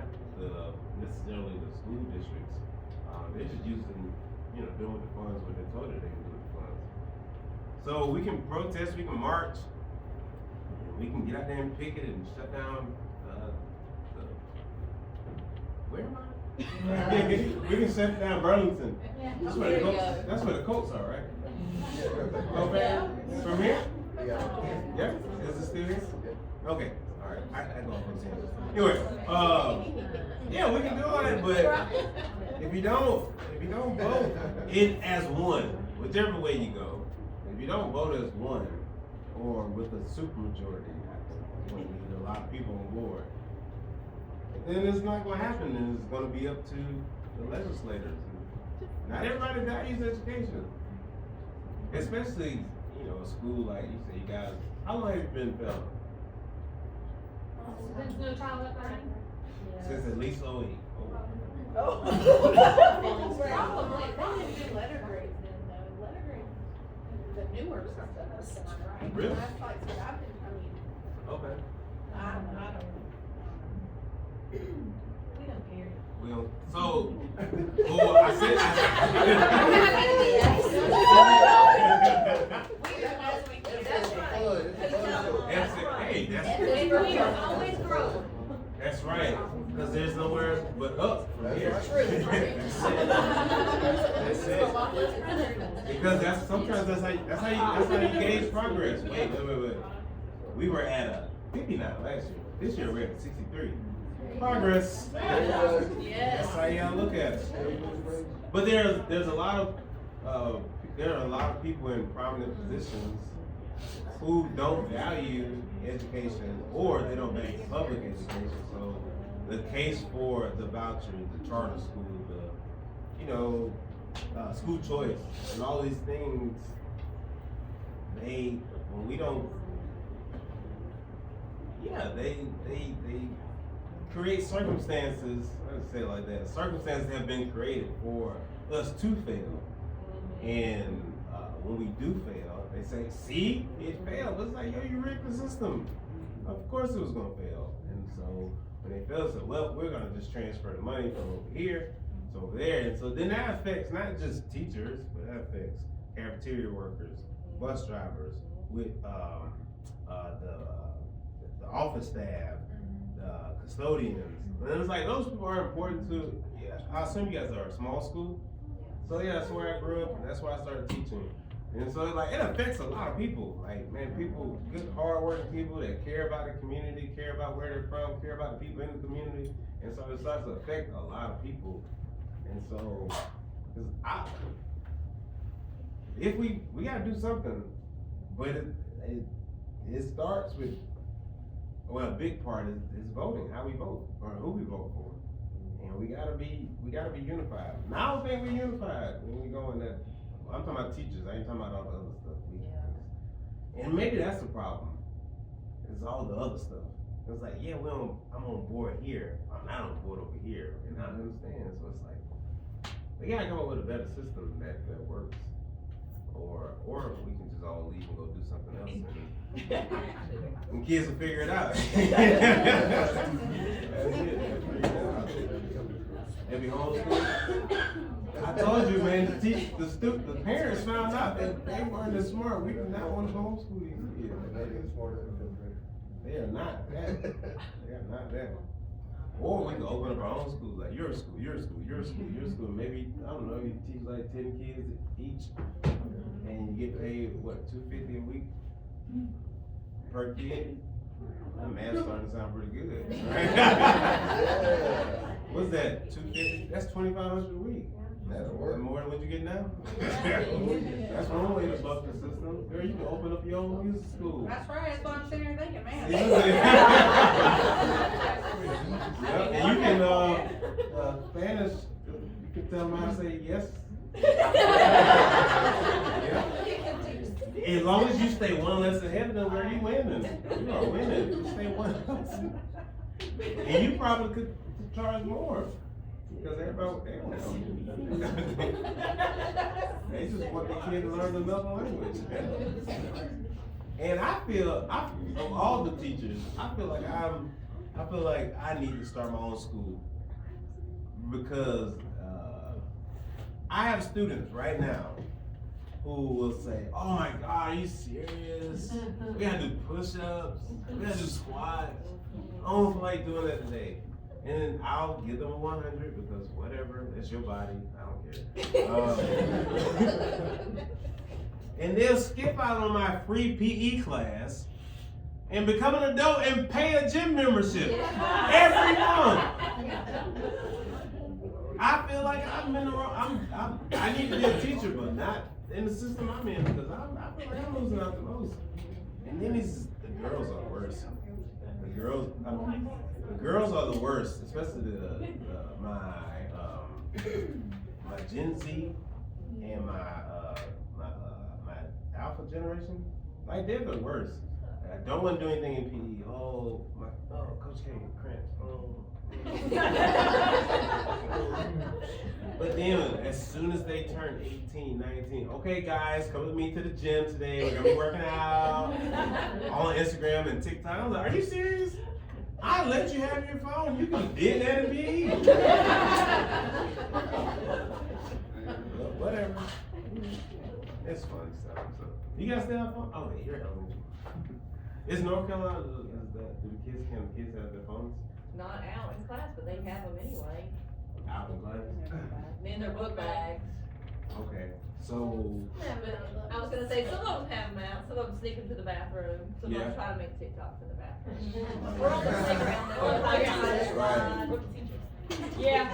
necessarily the school districts. They're just using, doing with the funds what they told you they can do with the funds. So we can protest, we can march, we can get out there and picket and shut down where am I? We can shut down Burlington. That's where the Colts are, right? Okay. From here? Yeah. Is it still here? Okay. All right. I go from here. Anyway, yeah, we can do all that, but if you don't vote it as one, whichever way you go, if you don't vote as one or with a supermajority, when you need a lot of people on board, then it's not going to happen, and it's going to be up to the legislators. Not everybody values education, especially a school like you say. You guys, how long have you been fellow? Since no child left behind? Since at least 08. Probably. They didn't do letter grades then, though. Letter grades, the newer stuff, right? Really? That's like what I've been, Okay. I don't. We don't care. We don't. So, I said. Always grow. That's right. Because there's nowhere but up from here. That's it. Because sometimes that's how you gauge progress. Wait. We were at 59 last year. This year we're at 63. Progress. Yes. That's how y'all look at it. But there's a lot of there are a lot of people in prominent positions who don't value education, or they don't value public education. So the case for the voucher, the charter school, school choice, and all these things, they create circumstances. Let's say it like that. Circumstances have been created for us to fail, and when we do fail, they say, "See, it failed." It's like, yo, you rigged the system. Of course, it was gonna fail. And so when they fail, so well, we're gonna just transfer the money from over here to over there, and so then that affects not just teachers, but that affects cafeteria workers, bus drivers, with the office staff, custodians. And it's like those people are important to. Yeah, I assume you guys are a small school, so yeah, that's where I grew up, and that's why I started teaching. And so like it affects a lot of people. Like, man, people, good, hardworking people that care about the community, care about where they're from, care about the people in the community, and so it starts to affect a lot of people. And so, if we gotta do something, but it starts with, well, a big part is voting, how we vote, or who we vote for. And we gotta be unified. And I don't think we're unified when we go in that. I'm talking about teachers, I ain't talking about all the other stuff. And maybe that's the problem. It's all the other stuff. It's like, yeah, I'm on board here, I'm not on board over here, and I understand. So it's like, we gotta come up with a better system that works. Or we can just all leave and go do something else, and kids will figure it out. That's it. Every homeschool. I told you, man, the parents found out that they weren't as smart. We did not want to homeschool these kids. They are not that. They are not that. Or we can open up our own school, like your school. Maybe, I don't know, you teach like 10 kids each, and you get paid, what, $250 a week per kid? That math's starting to sound pretty good, right? What's that, $250? That's $2,500 a week. That's more than what you get now? That's one way to buck the system. Girl, you can open up your own music school. That's right, that's what I'm sitting here thinking, man. Yep, and you can, Spanish, you can tell them how to say yes. Yeah. As long as you stay one lesson ahead of them, girl, you winning. You are winning. You stay one lesson. And you probably could charge more. Because everybody, they just want the kid to learn another language. And I feel, of all the teachers, I feel like I need to start my own school, because I have students right now who will say, "Oh my God, are you serious? We gotta do push-ups, we gotta do squats. I don't feel like doing that today." And then I'll give them a 100 because whatever, that's your body, I don't care. And they'll skip out on my free PE class and become an adult and pay a gym membership every month. I feel like I'm in the wrong, I need to be a teacher, but not in the system I'm in, because I feel like I'm losing out the most. And then the girls are worse. The girls are the worst, especially my Gen Z and my Alpha generation. Like, they're the worst. I don't want to do anything in PE. Coach K, cramps. But then, as soon as they turn 18, 19, okay guys, come with me to the gym today. We're gonna be working out on Instagram and TikTok. I was like, are you serious? I let you have your phone. You can did that in PE. But whatever. It's fun stuff. So, you guys still have fun? Oh, you're elementary. Is North Carolina, do the kids have their phones? Not out in class, but they have them anyway. Out in class? In their book bags. Okay, so, I was gonna say, some of them have them out, some of them sneak into the bathroom, some of Yeah. them try to make TikToks in the bathroom. We're on the playground though. Right. With the teachers. Yeah.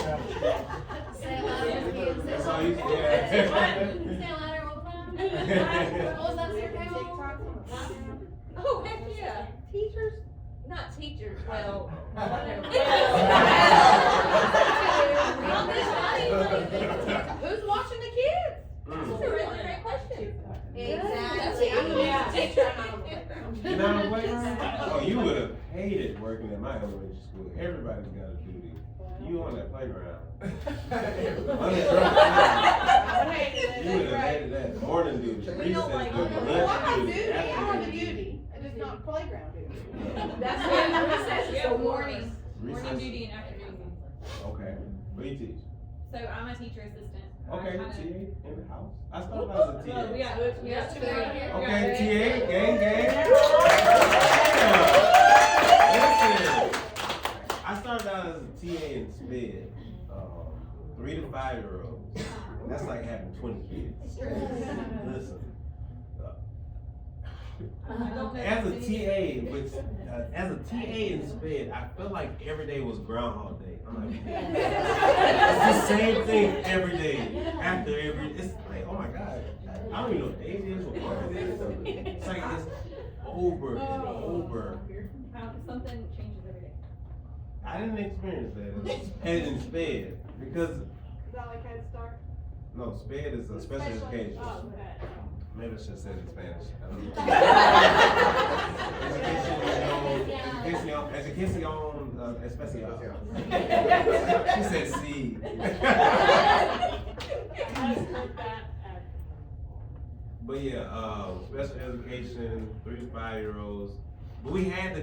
Say it louder, kids. Say that's all louder. you, Say louder all the time. What was that, Sir Carol? Oh, heck yeah, teachers, not teachers, well, whatever. Who's watching the kids? That's a really great question. Exactly. I'm a Yeah. teacher, I'm on the playground. you know what? Oh, you would have hated working at my elementary school. Everybody's got a duty. You on that playground. You would have hated that. Morning duty, recess duty, lunch duty, I have a afternoon duty. duty, and it's not playground duty. That's what recess is for morning. Recess. Morning duty and afternoon duty. Okay, what do you teach? So I'm a teacher assistant. Okay, I kinda- TA in the house. I started out as a TA. Well, we got two right here. Okay, TA, gang, gang. Listen, I started out as a TA in SPED, 3 to 5 year olds. That's like having 20 kids. Listen. As a TA, as a TA in SPED, I felt like every day was Groundhog Day. I'm like, it's the same thing every day. After every, it's like, oh my God, I don't even know what day it is, what part it is. It's like it's over and over. Something changes every day. I didn't experience that in SPED because Is that like Head Start? no, SPED is a special education. Oh, okay. Maybe I should have said it in Spanish. I don't know. Educación especial. She said C. I just heard that at. But yeah, special education, 3 to 5 year olds. But we had to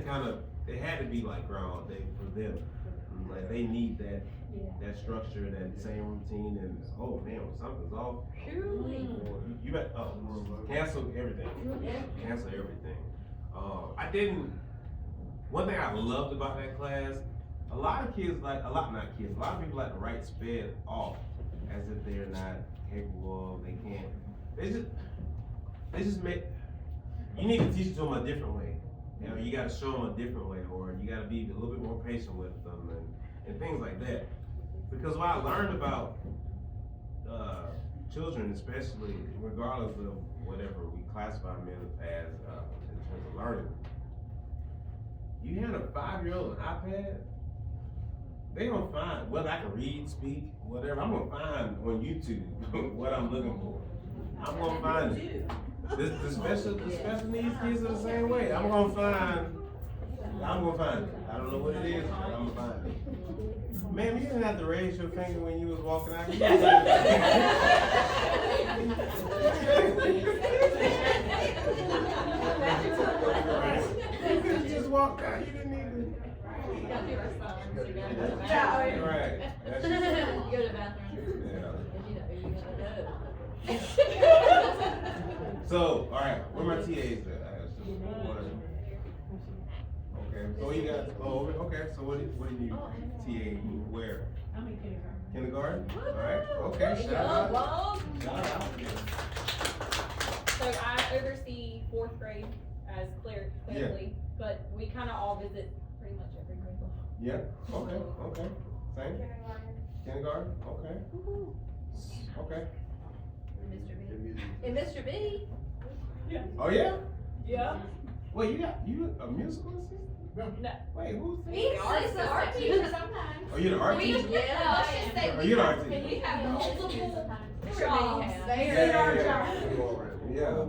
it had to be like Groundhog Day for them. Like they need that structure, that same routine, and oh man, when something's off, you bet. Cancel everything. Cancel everything. One thing I loved about that class, a lot of people like to write SPED off as if they're not capable, they can't. They just make, you need to teach it to them a different way. You know, you gotta show them a different way, or you gotta be a little bit more patient with them and things like that. Because what I learned about children, especially regardless of whatever we classify them as in terms of learning, you hand a 5-year-old an iPad, they gonna find, whether I can read, speak, whatever, I'm gonna find on YouTube what I'm looking for. I'm gonna find it. The special needs kids are the same way. I'm gonna find it. I don't know what it is, but I'm gonna find it. Man, you didn't have to raise your finger when you was walking out. You just walked out. You didn't even. Right. That's You just- go to the bathroom. Yeah. You gotta go. So, all right, where my TAs at? Okay, so you got, okay, so what do you need? TA, where? I'm in kindergarten. Kindergarten? All right, okay, shout out. Shout out. So I oversee 4th grade as clearly, but we kind of all visit pretty much every grade level. Yeah, okay, same? Kindergarten, okay. Okay. And Mr. B. Oh, yeah? Yeah. Wait, you a musical assistant? No. Wait, who's that? He's the art teacher sometimes. Oh, you're the art teacher? Let's just say Oh, you're the art we teacher? have multiple jobs. Yeah.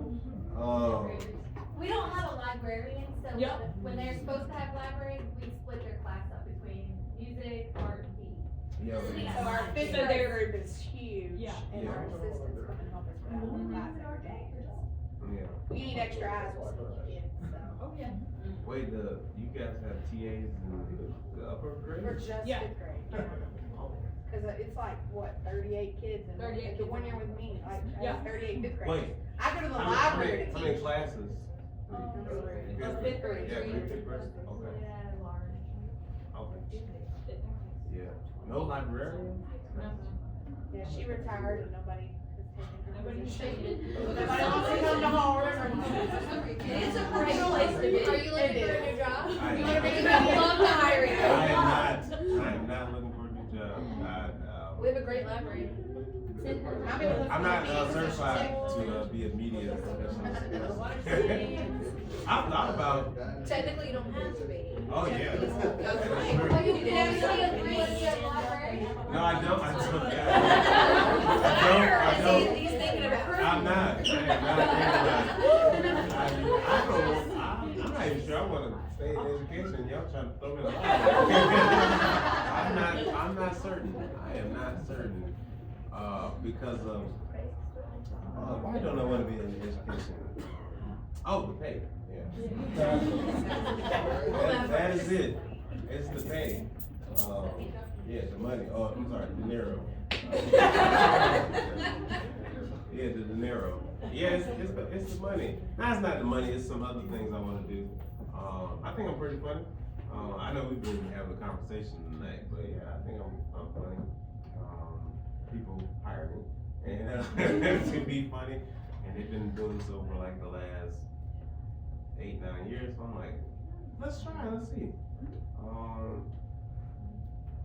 We don't have a librarian, so Yep. when they're supposed to have library, we split their class up between music, art, and PE. Yeah. So our fifth So grade they're- group is huge. Yeah. And our assistants come and help us with that one class every day. Yeah. We need extra eyes with school kids, so. Oh, yeah. Wait, you guys have TAs in the upper grade? For just Yeah. fifth grade, yeah. Cause it's like, what, 38 kids and 38 the kids. 1 year with me, like, Yeah. 38 fifth grade. Wait, I go to the how library many to teach. classes? Fifth grade. Yeah, fifth grade, okay, okay, yeah. No librarian? Yeah, she retired and nobody is Nobody's shaking. Nobody wants to come to Hall River. It's a great place to be. Are you looking for a new job? I You am wanna be, I'd love to hire you. I am not looking for a new job. We have a great library. I'm not certified to be a media specialist. I've thought about, Technically, you don't have to be. oh yeah. That's That's right. true. Well, you can actually agree with the library. No, I don't. I don't. I I don't. see he's thinking of recruiting. I'm not. I am not thinking about it. I'm not even sure I want to stay in education. Y'all trying to throw me in the I'm not certain. I am not certain. Because of, why don't I want to be in education? Oh, the pay, yeah. That is it. It's the pay. Yeah, the money. Oh, I'm sorry, dinero. Yeah, the dinero. Yeah, it's the money. No, it's not the money. It's some other things I want to do. I think I'm pretty funny. I know we've been having a conversation tonight, but yeah, I think I'm funny. People hire me and to be funny, and they've been doing so for like the last 8-9 years. So I'm like, let's try, let's see.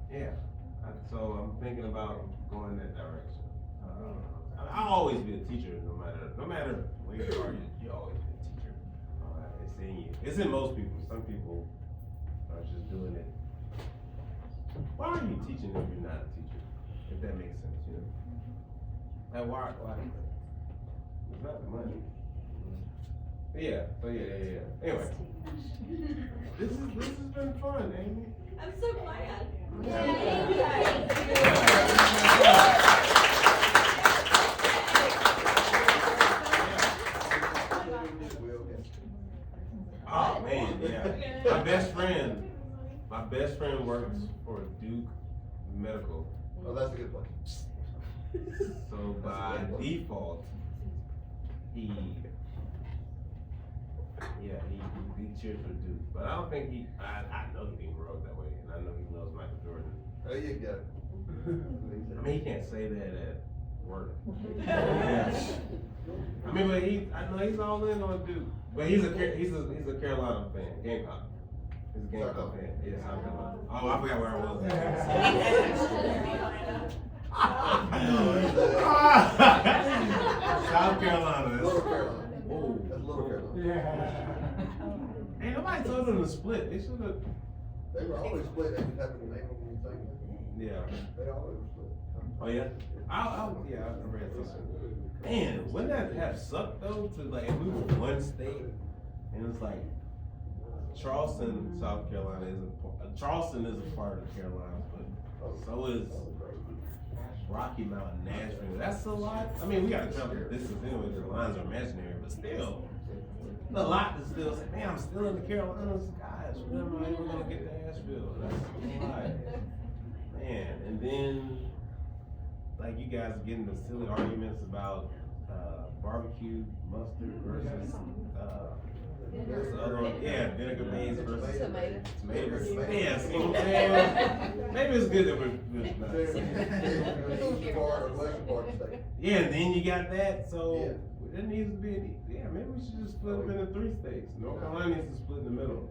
Yeah. So I'm thinking about going that direction. I'll always be a teacher, no matter where you are. You always be a teacher. It's in you. It's in most people. Some people are just doing it. Why are you teaching if you're not a teacher? If that makes sense, you know. Like why? It's not the money. Yeah. So yeah. Anyway, this has been fun, Amy. I'm so glad. Oh man, yeah. My best friend works for Duke Medical. Oh, that's a good place. So by default, he cheers for Duke. But I don't think I know he didn't grow up that way, and I know he loves Michael Jordan. There you go. I mean, he can't say that at work. Yeah. I mean, but I know he's all in on Duke. But he's a Carolina fan, Gamecock. He's a Gamecock fan. Yeah, South Carolina. Oh, I forgot where I was. South Carolina. Little Carolina. Whoa. That's Little Carolina. Ain't nobody told them to split. They should have. They were always split. They just happened to name them anything. Yeah. They always were split. Oh yeah. I read something. Man, wouldn't that have sucked though? To like, if we were one state, and it's like Charleston, South Carolina Charleston is a part of the Carolinas, but so is Rocky Mountain, Nashville. That's a lot. I mean, we gotta travel the distance anyway, because the lines are imaginary, but still, a lot to still say, man, I'm still in the Carolinas, guys. When am I ever gonna get to Nashville? That's a lot. Man, and then, like, you guys get into silly arguments about barbecue mustard versus what's the other one? Yeah, vinegar base versus tomatoes. Yeah, see what I'm saying? Maybe it's good that we're not. Part of Western part of the state. Yeah, and then you got that, so Yeah. there needs to be maybe we should just split them into 3 states. North Carolina needs to split in the middle.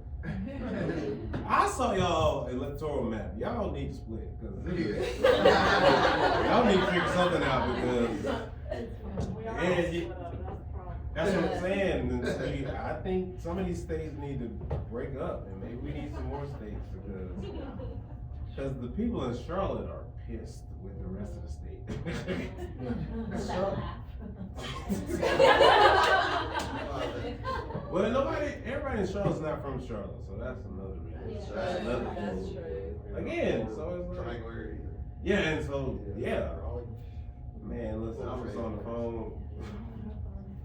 I saw y'all electoral map. Y'all need to split, because y'all need to figure something out, because that's what I'm saying. And see, I think some of these states need to break up, and maybe we need some more states, because the people in Charlotte are pissed with the rest of the state. Well, everybody in Charlotte's not from Charlotte, so that's another reason. That's another That's thing. true. Again, so it's like, Triangle area either. yeah, and so, yeah. Man, listen, I was on the phone.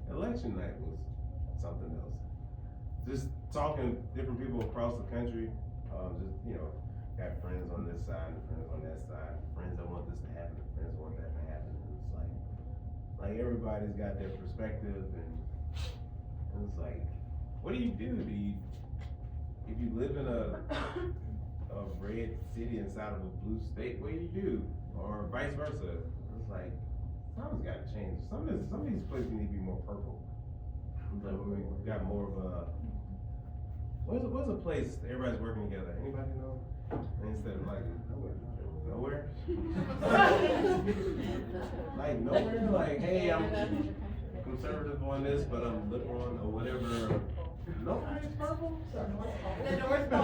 Election night was something else. Just talking to different people across the country. Got friends on this side and friends on that side. Friends that want this to happen, friends that want that to happen. And it's like everybody's got their perspective, and it's like, what do you do? If you live in a red city inside of a blue state, what do you do? Or vice versa. It's like, Something's got to change. Some of these places need to be more purple. Like we got more of a. What's a place everybody's working together? Anybody know? Instead of like nowhere. Like nowhere. Like hey, I'm conservative on this, but I'm liberal on or whatever. Nobody's purple. The North Pole.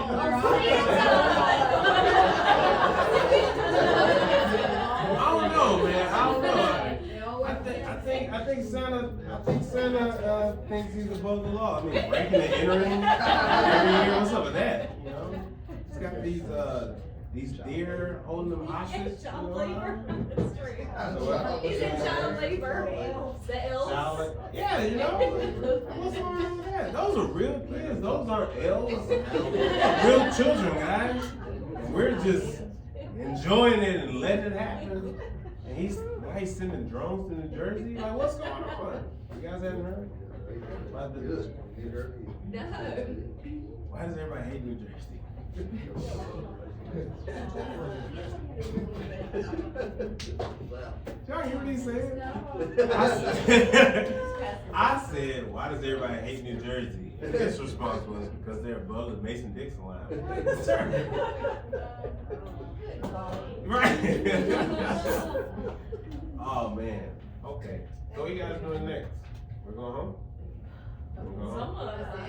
I don't know, man. I don't know. I think Santa thinks he's above the law. I mean, breaking and entering every year. What's up with that? You know, he's got these deer holding them hostage. Child labor. That's true. He's in child labor. The elves. Yeah, you know. What's wrong with that? Those are real kids. Those aren't elves. Real children, guys. And we're just enjoying it and letting it happen. And now he's sending drones to New Jersey. Like, what's going on? You guys haven't heard about this? No. Why does everybody hate New Jersey? Y'all hear what he said? I said, why does everybody hate New Jersey? And his response was because they're above the Mason-Dixon line. Right. Oh man. Okay. So what you guys doing next? We're going home? Some of us, some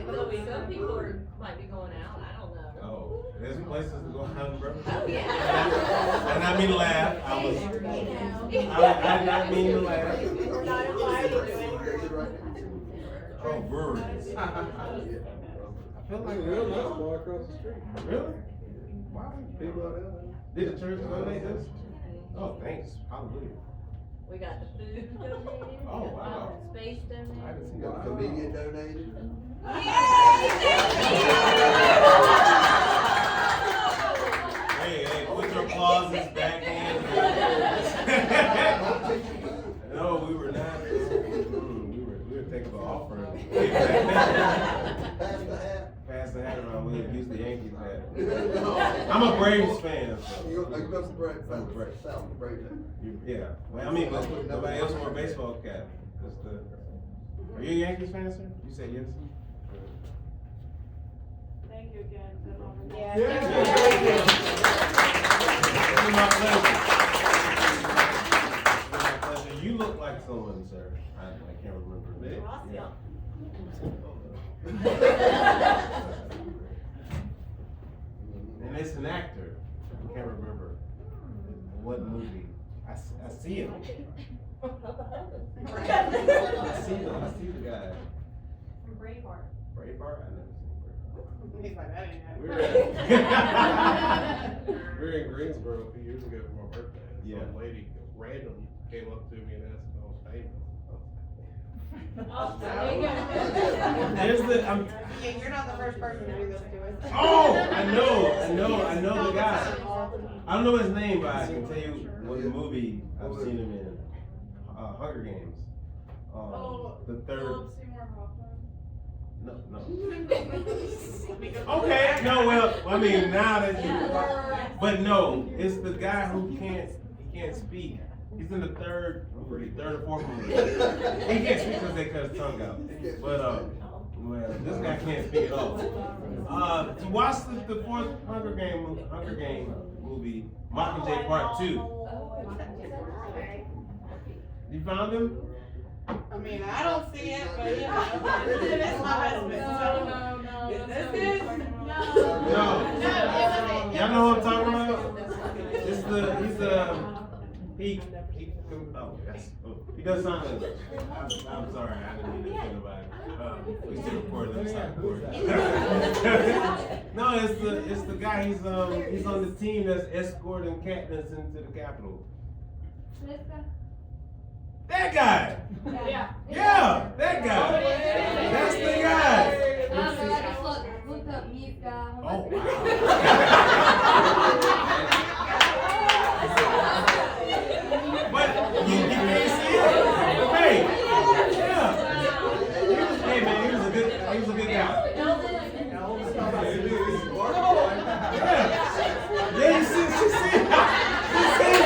people might be going out. I don't know. Oh, there's places to go out, bro. Oh yeah. And I mean to laugh. I did not mean to laugh. We're not invited to it. Oh, breweries. I feel like Real nice bar across the street. Really? Wow. People out there. Did the church donate this? Oh, thanks. Hallelujah. We got the food donated. Oh, wow. Space I donated. haven't seen Got a comedian donated. Hey, put your clauses back in. No, we were not. We were taking the offering. Pass the hat around. We used the Yankees hat. I'm a Braves fan. So. You go to Brave. South Brave. Yeah. Well, I mean, but nobody else wore a baseball cap. Are you a Yankees fan, sir? You say yes? Thank you again. Yeah. It's my pleasure. It's my pleasure. You look like someone, sir. I can't remember. Yeah. And it's an actor. I can't remember what movie. I see him. I see the guy. From Braveheart. Braveheart? I never seen Braveheart. He's like, that ain't We were in Greensboro a few years ago for my birthday. Yeah. Some lady random came up to me and asked if I was famous. Oh, there you go. Yeah, you're not the first person to do this to us. Oh, I know the guy. I don't know his name, but I can tell you what movie I've seen him in. Hunger Games. The third. Philip Seymour Hoffman. No. Okay, no, well, I mean, now that you, but no, it's the guy who can't speak. He's in the third or fourth movie. He can't speak because they cut his tongue out. But, well, this guy can't speak at all. To watch the fourth Hunger Game movie, Mockingjay Part 2. You found him? I mean, I don't see it, but you know, it's my husband. So, this is No. Y'all know what I'm talking about? He does sign English. I'm sorry, I didn't mean to think about it. We still recording, let's stop recording. No, it's the guy, he's on the team that's escorting Katniss into the Capitol. That guy! Yeah, that guy! That's the guy! I just looked up mute guy. Oh, wow. But you can't see it? Hey! Yeah! Hey man, he was a good guy. Yeah, you see it? He sees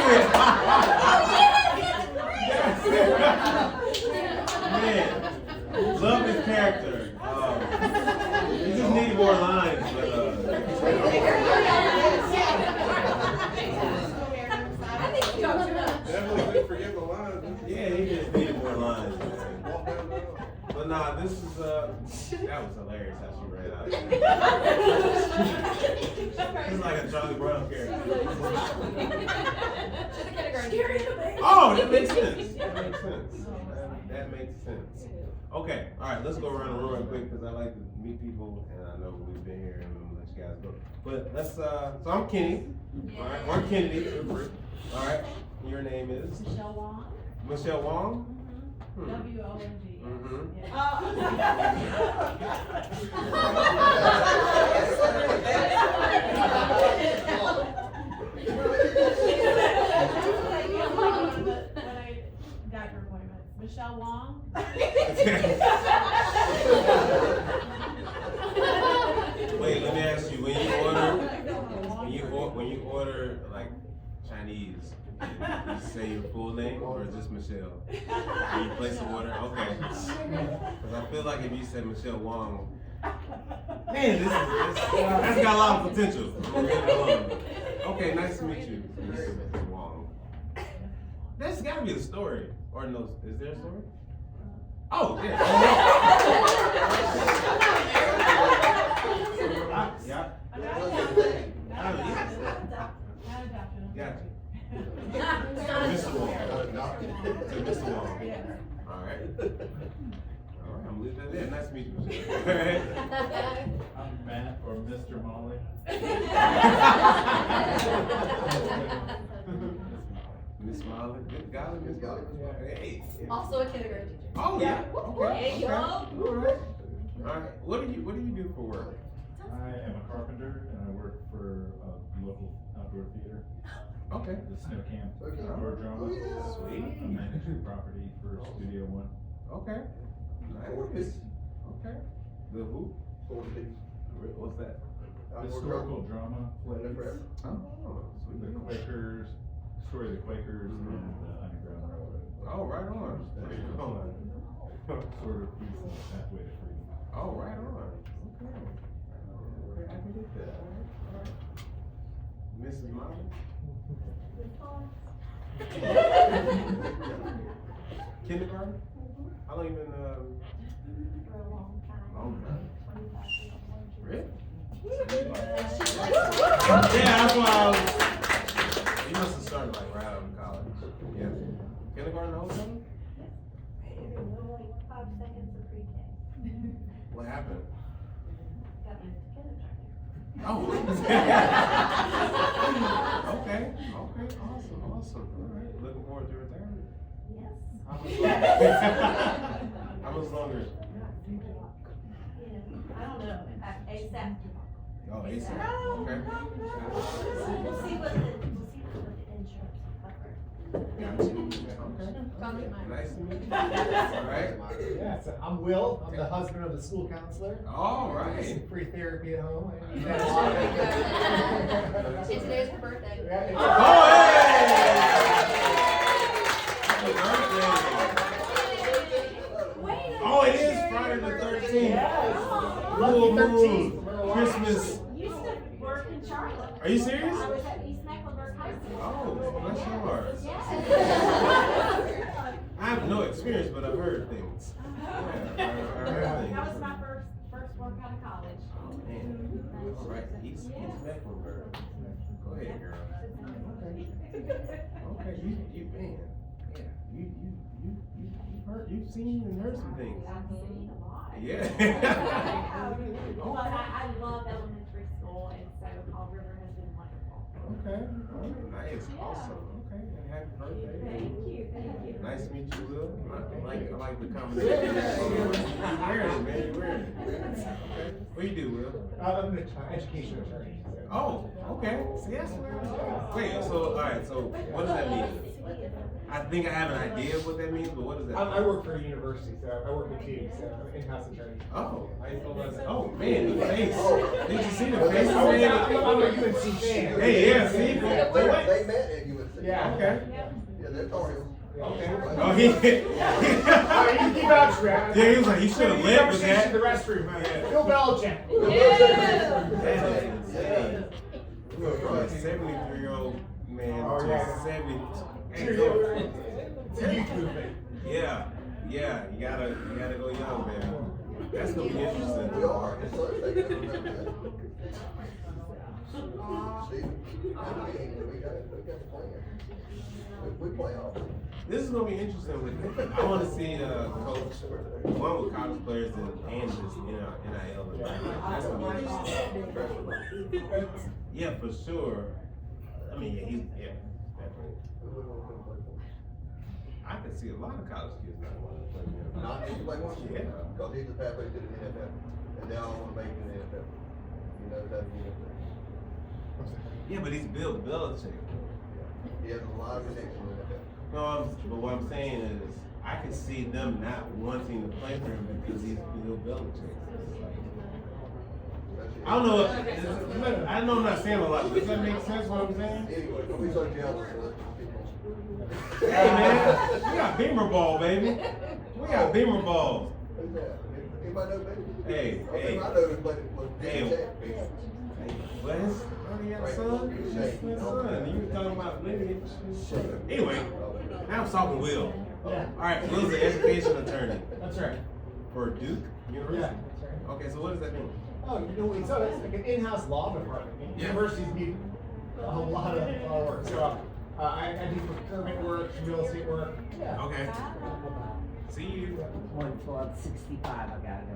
it! Yes. Definitely didn't forget the lines. Yeah, he just needed more lines, man. Walk down the aisle. But nah, this is that was hilarious how she ran out. It's like a Charlie Brown character. Oh, that makes sense. That makes sense. That makes sense. Okay, all right, let's go around the room real quick because I like to meet people and I know we've been here and we'll let you guys go. But let's so I'm Kenny. All right, I'm Kennedy. All right, your name is Michelle Wong. Michelle Wong. W-O-N-G. Mm-hmm. Doctor appointments. Michelle Wong. Wait, let me ask you, when you order like Chinese, you say your full name or is this Michelle? When you place the order, okay. Because I feel like if you said Michelle Wong, man, that's got a lot of potential. I'm gonna leave it alone. Okay, nice to meet you, Mr. Wong. There's gotta be a story, or no? Is there a story? Oh, yeah. Yeah. Gotcha. Mr. Wong. To Mr. Wong. All right. All right, I'm leaving that there. Nice to meet you. All right. I'm Matt, or Mr. Molly. Miss Molly. Miss Golly, Miss Golly. Hey. Also a kindergarten teacher. Oh yeah. Okay. There you go. All right. All right. What do you do for work? I am a carpenter and I work for a local outdoor theater, Okay. the Snow Camp Okay. Outdoor Drama. Oh, yeah. Sweet. I manage the property for Studio One. Okay. Nice. Okay. The who? What's that? Historical drama plays, Oh, the sweet. Quakers, story of the Quakers and the Underground Railroad. Oh, right on. Right on. Sort of piece of Pathway to Freedom. Oh, right on. Okay. Okay, I can get that. All right. Mrs. Molly? Kindergarten? How long you been, For a long time. long time? 25 years. Really? Yeah, that's why I was. You must have started like right out of college. Yeah. Kindergarten the whole time? Like 5 seconds of pre-K. What happened? Got moved to kindergarten. Oh. Okay. Okay. Awesome. Awesome. All right. Looking forward to retirement. Yes. How much longer? I don't know. ASAP. Oh, ASAP. Okay. We'll see what the insurance will cover. Gotcha. Okay. Nice to meet you. All right. Yeah, so I'm Will. I'm the husband of the school counselor. All right. Some free therapy at home. And today's her birthday. Oh, hey! Happy birthday. Oh, it is Friday the 13th. Yes. Full Lucky moon, 13th. Christmas. Used to work in Charlotte. Are you serious? I was at East Mecklenburg High School. Oh, bless your heart. Yes. I have no experience, but I've heard things. Yeah, I heard That things. was my first work out of college. Oh, man. All right, East Mecklenburg. Go ahead, girl. Okay, you man. Yeah, you've seen and heard some things. I've seen a lot. Yeah. But I love elementary school, and so Fall River has been wonderful. Okay. Nice. Awesome. Okay. And happy birthday. Thank you. Nice to meet you, Will. I like the combination. You're wearing it, man. You're wearing it. Okay. What do you do, Will? I'm an education attorney. Oh, okay. See, that's where wait, so, all right, so what does that mean? I think I have an idea of what that means, but what does that mean? I work for a university, so I work with kids, so I'm an in-house attorney. Oh, how you feel about that? Oh, man, the face. Did you see the face? I'm a UNC fan. Hey, yeah, see? They met at UNC. Yeah. Okay. Yeah, they're talking. Okay. Oh, Oh, you keep vouch for that. Yeah, he was like, he should have led with that. In the restroom, man. Bill Belichick. That is insane. 73-year-old man Oh, to yeah. 70. Hey, It's so- a youth movement. Yeah, you gotta go young, man. That's gonna be interesting. We are, it's Sunday, I don't know that. See, we got plans. We play all. This is gonna be interesting. I want to see coach one with college players and just NIL. That's gonna be interesting. Yeah, for sure. I mean, yeah, definitely. I can see a lot of college kids not wanting to play. Not just play one. Yeah. Because he's the pathway to the NFL, and they all want to make it in the NFL. You know, that's the NFL. Yeah, but he's Bill Belichick. He has a lot of connection with the NFL. No, but what I'm saying is, I can see them not wanting to play for him because he's Bill Belichick. That's it. I don't know. I know I'm not saying a lot. Does that make sense? What I'm saying? Anyway, don't be so jealous. So let's just keep on. Hey man, we got Beamer ball, baby. We got Beamer balls. Who's that? Anybody know baby? Hey, hey. I know who played it was Hey. But his already had a son. His son. You were talking about lineage. Anyway, now I'm talking Will. Yeah. All right, Will's an education attorney That's right. for Duke University. Yeah, that's right. Okay, so what does that mean? Oh, you know, so it's like an in-house law department. Yeah. Universities need a lot of work. So I do procurement work, real estate work. Yeah. Okay. See you. For 65, I gotta go.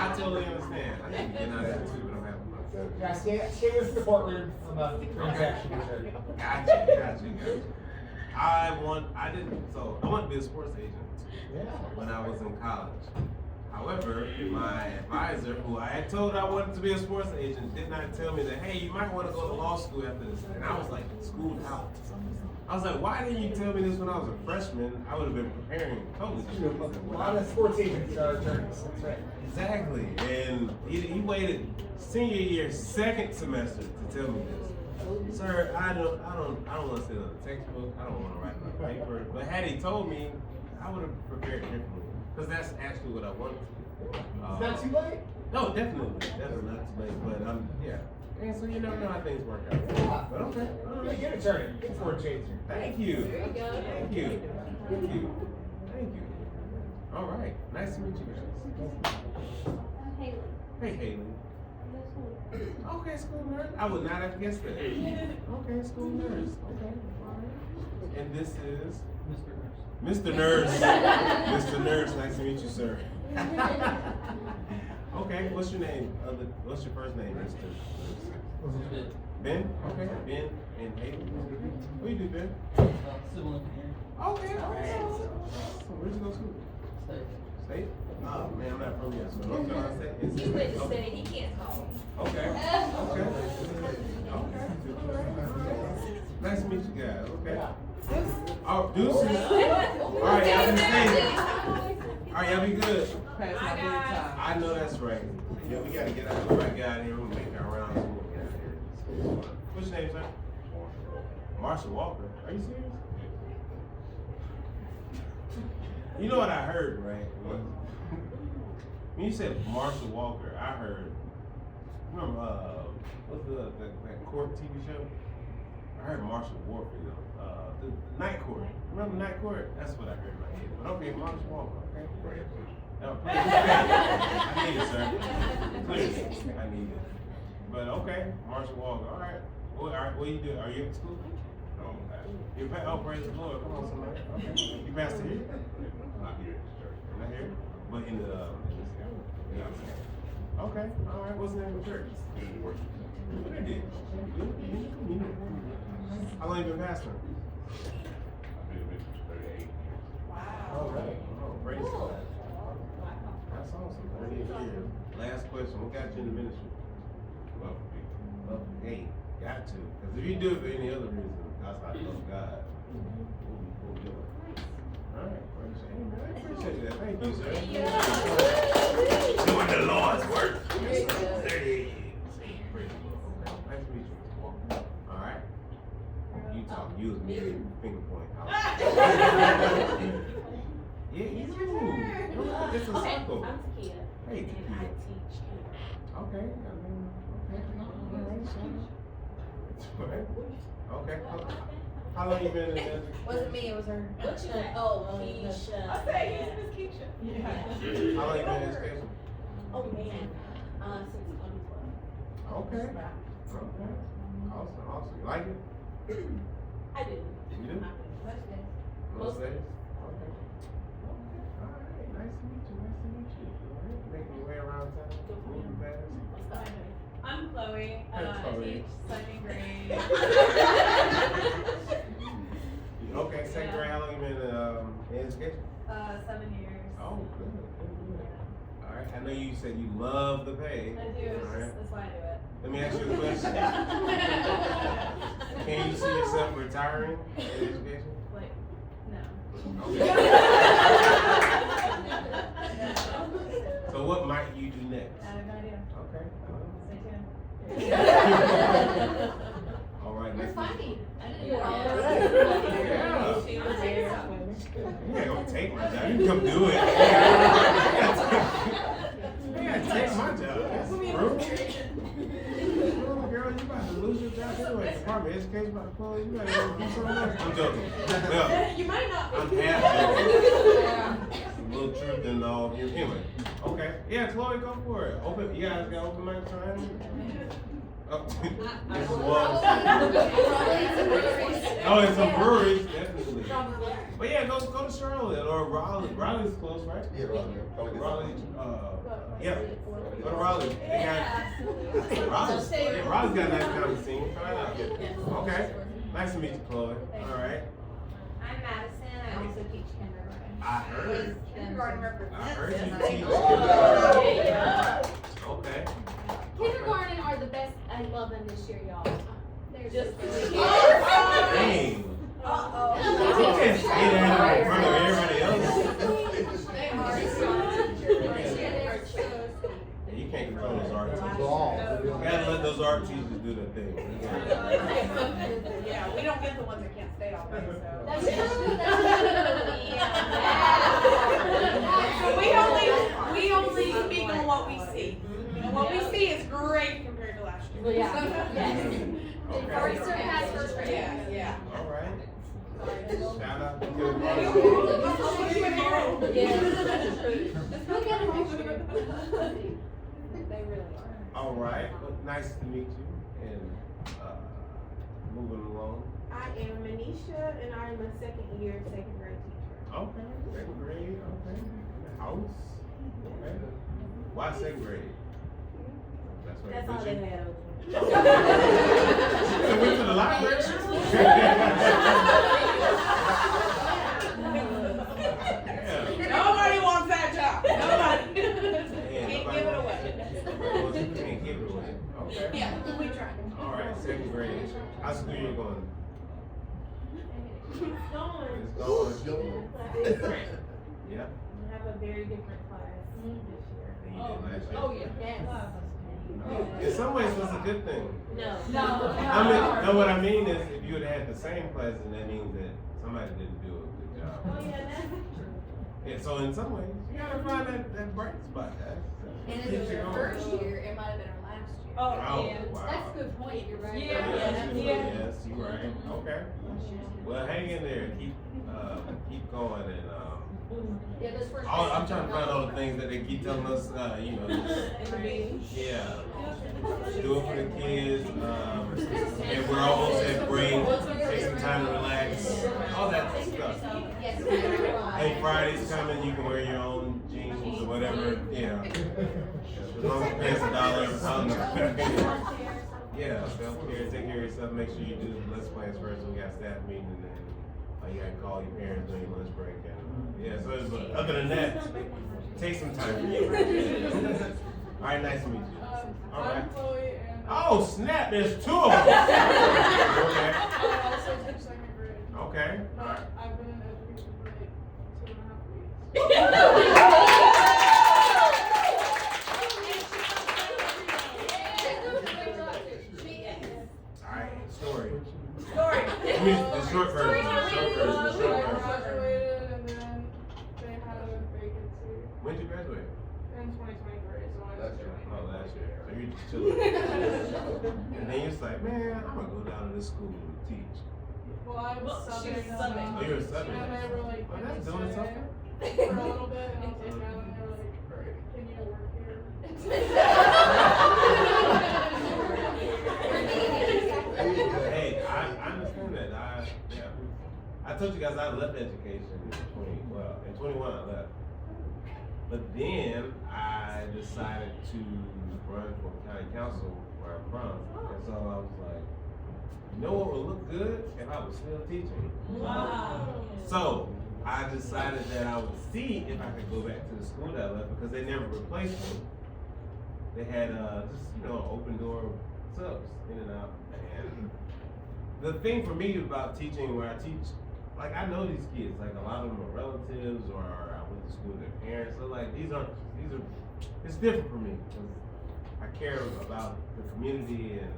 I totally understand. I need to get out of that too, but I'm having fun. Yeah, stay with the courtroom. I'm a transaction attorney. Gotcha. I want to be a sports agent Yeah. when I was in college. However, my advisor, who I had told I wanted to be a sports agent, did not tell me that, hey, you might want to go to law school after this. And I was like, schooled out. I was like, why didn't you tell me this when I was a freshman? I would have been preparing totally different. A lot of sports agents are attorneys. That's right. Exactly. And he waited senior year, second semester to tell me this. Sir, I don't want to sit on the textbook. I don't want to write my paper. But had he told me, I would have prepared differently. Because that's actually what I wanted to do. It's not too late. No, definitely not too late. But yeah. And so you never know how things work out. But okay. All You're a right. good attorney. Good sports agent. Thank you. There you go. Thank you. All right. Nice to meet you guys. Haley. Hey, Haley. Okay, school nurse. I would not have guessed that. Okay, school nurse. Okay. All right. And this is Mr. Nurse. Mr. Nurse, nice to meet you, sir. Okay, what's your name? What's your first name, Mr. Nurse? Ben? Okay, Ben and Haley. What do you do, Ben? Civil engineering. Okay, okay. Where'd you go to school? State? Oh, man, I'm not from here, so I'm gonna say. He went to state, he can't talk. Okay. Nice to meet you guys. Okay. Oh, deuces. All right, y'all be safe. All right, y'all be good. Pass my bedtime. I know that's right. Yeah, we gotta get out. We gotta get out of here. We'll make our rounds. We'll get out of here. What's your name, sir? Marshall Walker. Are you serious? You know what I heard, right? When you said Marshall Walker, I heard. Remember, what's that court TV show? I heard Marshall Warfield. The Night Court. Remember Night Court? That's what I heard in my head. But okay, Marshall Walker. Okay. No, I need it, sir. Please, I need it. But okay, Marshall Walker. All right. All right. What do you do? Are you at school? No. You're praise the Lord. Come on, somebody. Okay. You pastor here? Not here. Not here. But in the okay. All right. What's the name of the church? What they did? How long you been pastoring? All right. Oh, praise God. That's awesome. 38 years. Last question. What got you in the ministry? Love hey, got to. Because if you do it for any other reason, outside of love God, we'll do it. All right. I appreciate that. Thank you, sir. Doing the Lord's work. 38 years. Praise the Lord. Nice to meet you. All right. You talk. You was me. Finger point. Yeah, you. It's a circle. I'm Takia. Hey, And I Takia. teach here. Okay. Okay. All right. So Okay. How long you been in education? Wasn't me, it was her. What's your name? Oh, Keisha. I say, he's Miss Keisha. How long you been in education? Oh, man. Since 2012. Okay. Okay. Awesome. You like it? I do. You do? Most days? Okay. Alright, nice to meet you. Alright, making your way around town, moving fast. I'm Chloe, Hey, Chloe. teach second grade. Okay, second grade, how long you been in education? 7 years. Oh, good. Alright, I know you said you love the pay. I do, Alright. that's why I do it. Let me ask you a question. Can you see yourself retiring in education? Like, no. Okay. So what might you do next? I have no idea. Okay. Stay tuned. All right. We're next funny. I didn't Yeah. know. Yeah. She was there. You ain't gonna take my job. You can come do it. You gotta take my job. That's rude. Girl, you about to lose your job anyway. Department of Education about to close. You gotta go do something else. I'm joking. Well, You might not. I'm half joking. A little truth in all. Anyway. Okay. Yeah, Chloe, go for it. Open. You guys got open mic time? Oh, this was. Oh, it's some breweries, definitely. But yeah, go to Charlotte or Raleigh. Raleigh's close, right? Yeah, Raleigh. Raleigh, yeah. Go to Raleigh. They got Raleigh's got a nice kind of scene. Try it out. Okay. Nice to meet you, Chloe. All right. I'm Madison, I also teach kindergarten. I heard. Kindergarten I represents. heard you teach. Okay. Kindergarten are the best. I love them this year, y'all. They're just. Dang. Uh-oh. You can't say that in front of everybody else. Yeah, you can't control those art teachers. You gotta let those art teachers do their thing. Yeah, we don't get the ones that can't stay all day, so. That's true. We only speak on what we see. And what we see is great compared to last year. Yeah. Yes. Okay. Already surpassed first grade. Yeah. All right. Shout out to you. Look at them. They really are. All right. Well, nice to meet you. And moving along. I am Manisha, and I am a second grade teacher. Okay. Second grade. Okay. House. Okay. Why second grade? That's right. That's all they had. So went to the library. Yeah. Nobody wants that job. Nobody. Yeah, Can't nobody give it wants- away. Can't give it away. Okay. Yeah, we try. All right. Second grade. How school you going? It's going. It's going. Yeah. I have a very different class this year. Than you did last year. Oh, yeah. In some ways, that's a good thing. No. I mean, no, what I mean is, if you would have had the same class, then that means that somebody didn't do a good Oh, job. yeah, that's true. Yeah, so in some ways, you gotta find that bright spot, guys. And if it was our first year, it might have been our last year. Oh, yeah. Wow. That's a good point. You're right. Yeah. Yes, you're right. Okay. Well, hang in there. Keep going, and Yeah, those first. I'm trying to find all the things that they keep telling us. You know, yeah. Do it for the kids. And we're almost at break. Take some time to relax. All that stuff. Yes. Hey, Friday's coming. You can wear your own jeans or whatever. Yeah. As long as it pays $1. Yeah, self-care, take care of yourself, make sure you do the lesson plans first, we got staff meeting, and then you gotta call your parents during your lunch break, and, yeah, so other than that, take some time for you. Alright, nice to meet you. Alright. I'm Chloe, and Oh, snap, there's two of them! Okay, I also teach second grade. okay, alright. But I've been in education for like 2.5 weeks. Alright, story. Story. I mean, the short version, the short version, the I short version. graduated, and then they had a vacancy When did you graduate? in 2023, so I Last just year. joined. Oh, last year. So you're just chilling. And then you're just like, man, I'm gonna go down to this school and teach. Well, I was She was subbing. subbing. Oh, you're a subbing. And they were like, Oh, can that's you doing stay something. for a little bit? And I was like, no, and they were like, can you work here? There you go. Hey, I understand that. I told you guys I left education in 21 I left. But then I decided to run for county council where I'm from. And so I was like, you know what would look good if I was still teaching? Wow. So I decided that I would see if I could go back to the school that I left because they never replaced me. They had just, open door subs in and out. And the thing for me about teaching where I teach, like I know these kids, like a lot of them are relatives or I went to school with their parents. So like these are, it's different for me because I care about the community and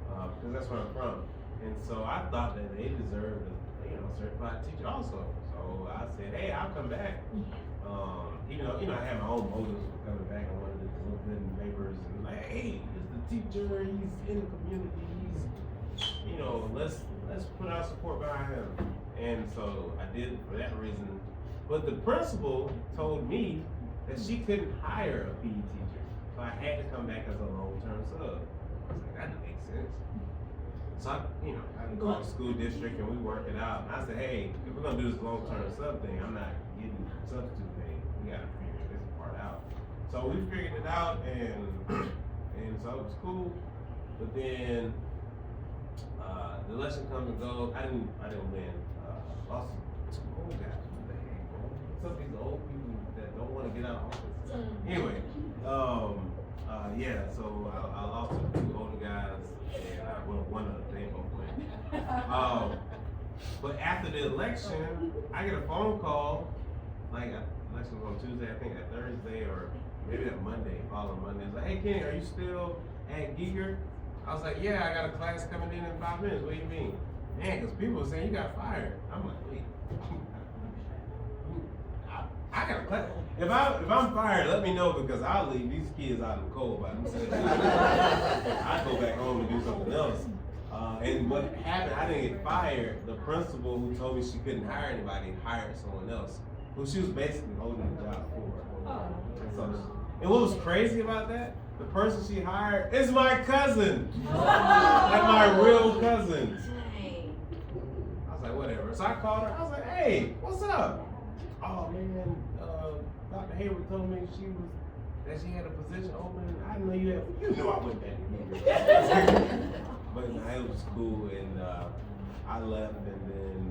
because that's where I'm from. And so I thought that they deserved a certified teacher also. So I said, hey, I'll come back. Even though, I had my own motives for coming back. I wanted to look good in the papers and like, hey, he's the teacher, he's in the community, let's put our support behind him. And so I did for that reason. But the principal told me that she couldn't hire a PE teacher. So I had to come back as a long-term sub. I was like, that makes sense. So I called the school district and we worked it out. And I said, hey, if we're gonna do this long-term sub thing, I'm not getting substitute pay. We gotta figure this part out. So we figured it out and so it was cool. But then the election comes and goes. I didn't win. Lost to some old guys. What the heck, bro? What's up with these old people that don't want to get out of office? Anyway, so I lost to two older guys and I won one of them. They both win. But after the election, I get a phone call. Like election was on Tuesday, I think that Thursday or maybe that Monday, following Monday. It's like, hey Kenny, are you still at Giger? I was like, yeah, I got a class coming in 5 minutes. What do you mean? Man, because people were saying you got fired. I'm like, wait. I got a class. If I'm fired, let me know because I'll leave these kids out in the cold by themselves. I go back home and do something else. And what happened, I didn't get fired. The principal who told me she couldn't hire anybody hired someone else who she was basically holding the job for. And what was crazy about that? The person she hired is my cousin. Like my real cousin. I was like, whatever. So I called her. I was like, hey, what's up? Oh man, Dr. Hayward told me that she had a position open. I didn't know you had. You know I wouldn't have. But it was cool, and I left, and then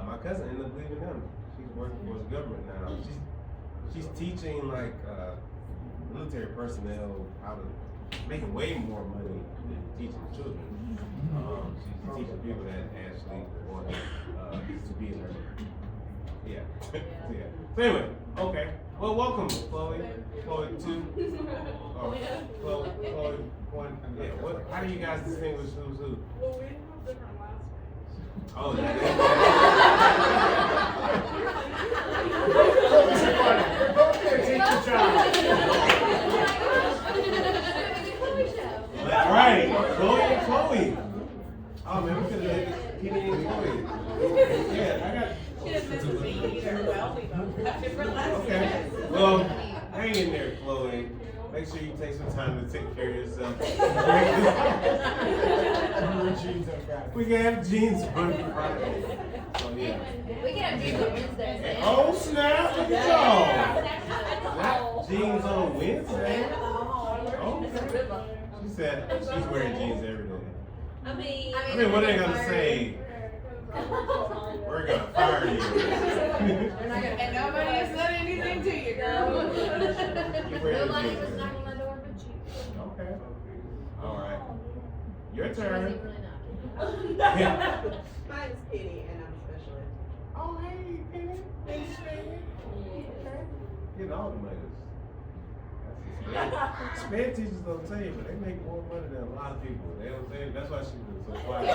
my cousin ended up leaving them. She's working for the government now. She's teaching like military personnel how to making way more money than teaching children. She's teaching people that actually want to be in her. Yeah. Yeah. So anyway, okay. Well, welcome, Chloe. Chloe 2. Oh, Chloe 1. Yeah. How do you guys distinguish who's who? Well, we have different last names. Oh, yeah. You're both there, take your job. That's right. Chloe and Chloe. Oh man, we could have Kenny and Chloe. Yeah, I got. She doesn't miss me either. Well, we both have different last Okay. names. Well, hang in there, Chloe. Make sure you take some time to take care of yourself. We can have jeans on Friday. So yeah. We can have jeans on Wednesday. Oh snap! Look at y'all. Not jeans on Wednesday. Okay. She said she's wearing jeans every day. I mean, What are they gonna say? We're gonna fire you. And nobody has said anything to you, girl. You wear nobody jeans. was knocking on my door but you. Okay. All right. Your turn. Really not. Mine's Penny and I'm special ed. Oh, hey, Penny. Hey, Penny. Getting all the money. Sped teachers don't tell you, but they make more money than a lot of people. They don't say that's why she's been so quiet.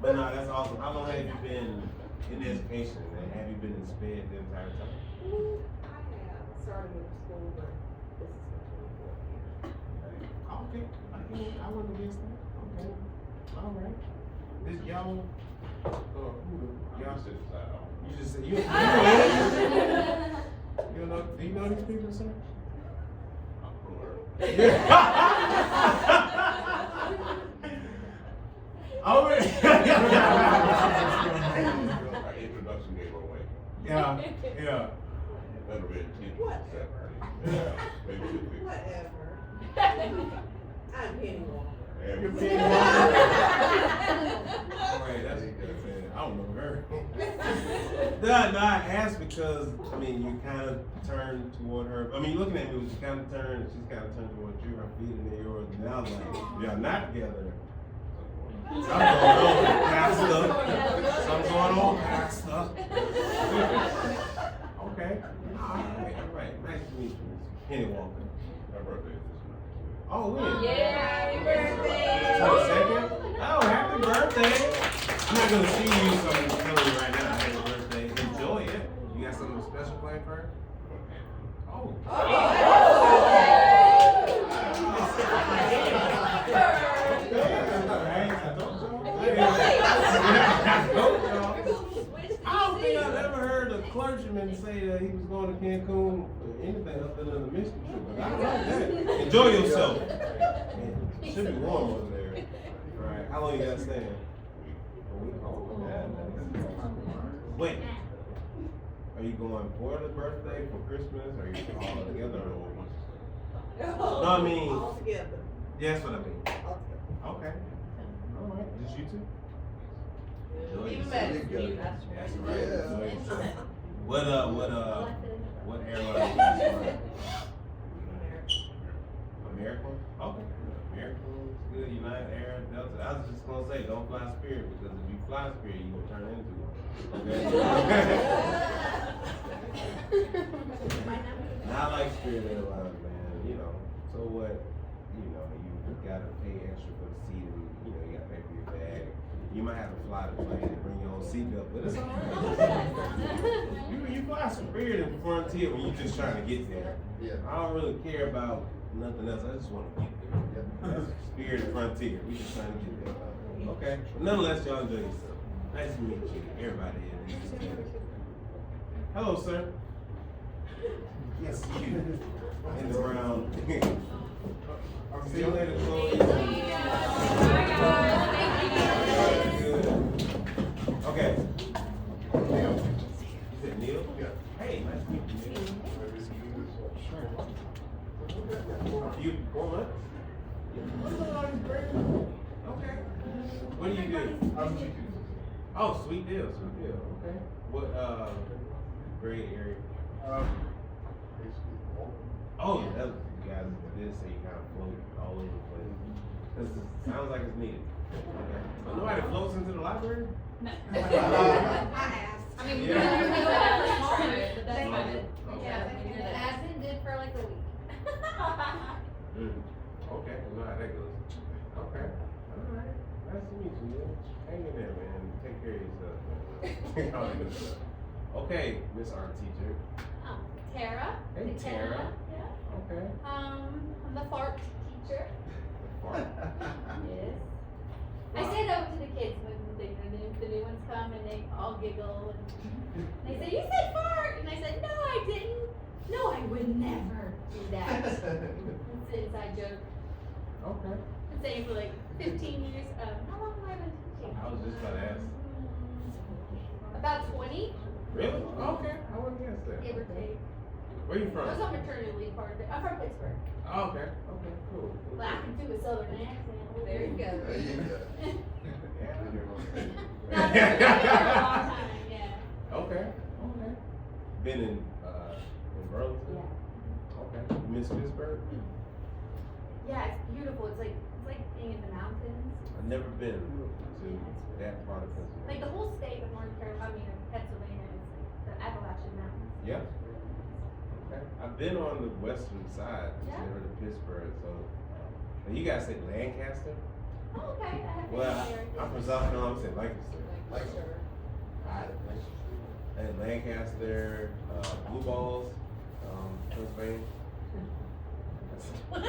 But no, that's awesome. How long have you been in education? And have you been in sped the entire time? I have. starting with school, but this is my 24th year. Okay, I wasn't against that. Okay, all right. This y'all, y'all should decide on. You just said, you know, do you know these people, sir? I'm poor. Oh, really? Our introduction gave her away. Yeah, yeah. Better read it. Whatever. Yeah. Maybe she'll fix it. Whatever. I'm Penny Walker. You're Penny Walker. All right, that's man. I don't know her. No, I asked because I mean you kind of turned toward her. I mean, you're looking at me, she kind of turned, and she's kind of turned toward you. Her feet and they're yours. And I was like, y'all not together. Something going on, Pastor. Something going on, Pastor. Okay. All right. Nice to meet you, Miss Penny Walker. Her birthday is this month. Oh, when? Yeah, happy birthday. 22nd? Oh, happy birthday. I'm not gonna see you, so I'm telling you right now, happy birthday. Enjoy it. You got something special planned for her? Oh. I don't think I've ever heard a clergyman say that he was going to Cancun for anything other than a mission trip. But I like that. Enjoy yourself. It should be warm over there. All right. How long you got to stay? A week. Oh, wait. Are you going for the birthday, for Christmas? Or are you all together? No, I mean. All together. Yeah, that's what I mean. All together. Okay. All right. Just you two? Enjoy Even yourself. better. That's right. Yeah. Enjoy yourself. What airline you guys flying? American? Okay. American is good. United Air, Delta. I was just gonna say, don't fly Spirit because if you fly Spirit, you gonna turn into one. Okay? I like Spirit Airlines, man. You know, so what? You know, you gotta pay extra for the seat, and you know, you gotta pay for your bag. You might have to fly the plane and bring your own seatbelt, but it's alright. You fly Spirit and Frontier when you're just trying to get there. Yeah. I don't really care about nothing else. I just want to get there. That's Spirit and Frontier. We just trying to get there. Okay. Nonetheless, y'all enjoy yourself. Nice to meet you, everybody. Hello, sir. Yes, you. In the brown. See you later, Chloe. Good. Okay. Neil. You said Neil? Yeah. Hey, nice to meet you, Neil. You 4 months? Okay. What do you do? I'm GQ. Oh, sweet deal, okay. What, grade area? Oh, that was, you guys did say you kind of float all over the place. This sounds like it's needed. Okay. So nobody floats into the library? No. I asked. I mean, Yeah. we don't have a small room, but that's fine. Okay. Yeah, Aspen did for like a week. Okay, we know how that goes. Okay. Alright. Nice to meet you, man. Hang in there, man. Take care of yourself. All that good stuff. Okay, Miss Art Teacher. Tara. Hey, Tara. Yeah. Okay. I'm the fart teacher. Fart. Yes. I say that to the kids when the new ones come and they all giggle and they say, "You said fart," and I said, "No, I didn't. No, I would never do that." It's an inside joke. Okay. Been saying for like 15 years. How long have I been teaching? I was just about to ask. About 20, Really? Okay. I wouldn't guess that. give or take. Where you I was from? on maternity leave part of it. I'm from Pittsburgh, Oh, okay. Okay, cool. but I can do a southern accent. There you go. There you go. Yeah. Not for a long time, yeah. Okay. Okay. Been in Burlington? Yeah. Okay. You miss Pittsburgh? Yeah, it's beautiful. It's like being in the mountains. I've never been to that part of Pennsylvania. Like the whole state of North Carolina, I mean, Pennsylvania is like the Appalachian Mountains. Yeah. Okay. I've been on the western side, Yeah. never to Pittsburgh, so. And you guys say Lancaster? Oh, okay. I have Well, family there. I'm from South Carolina, I'm saying Lancaster. Lancaster. And Lancaster, Blue Balls. Pennsylvania? What?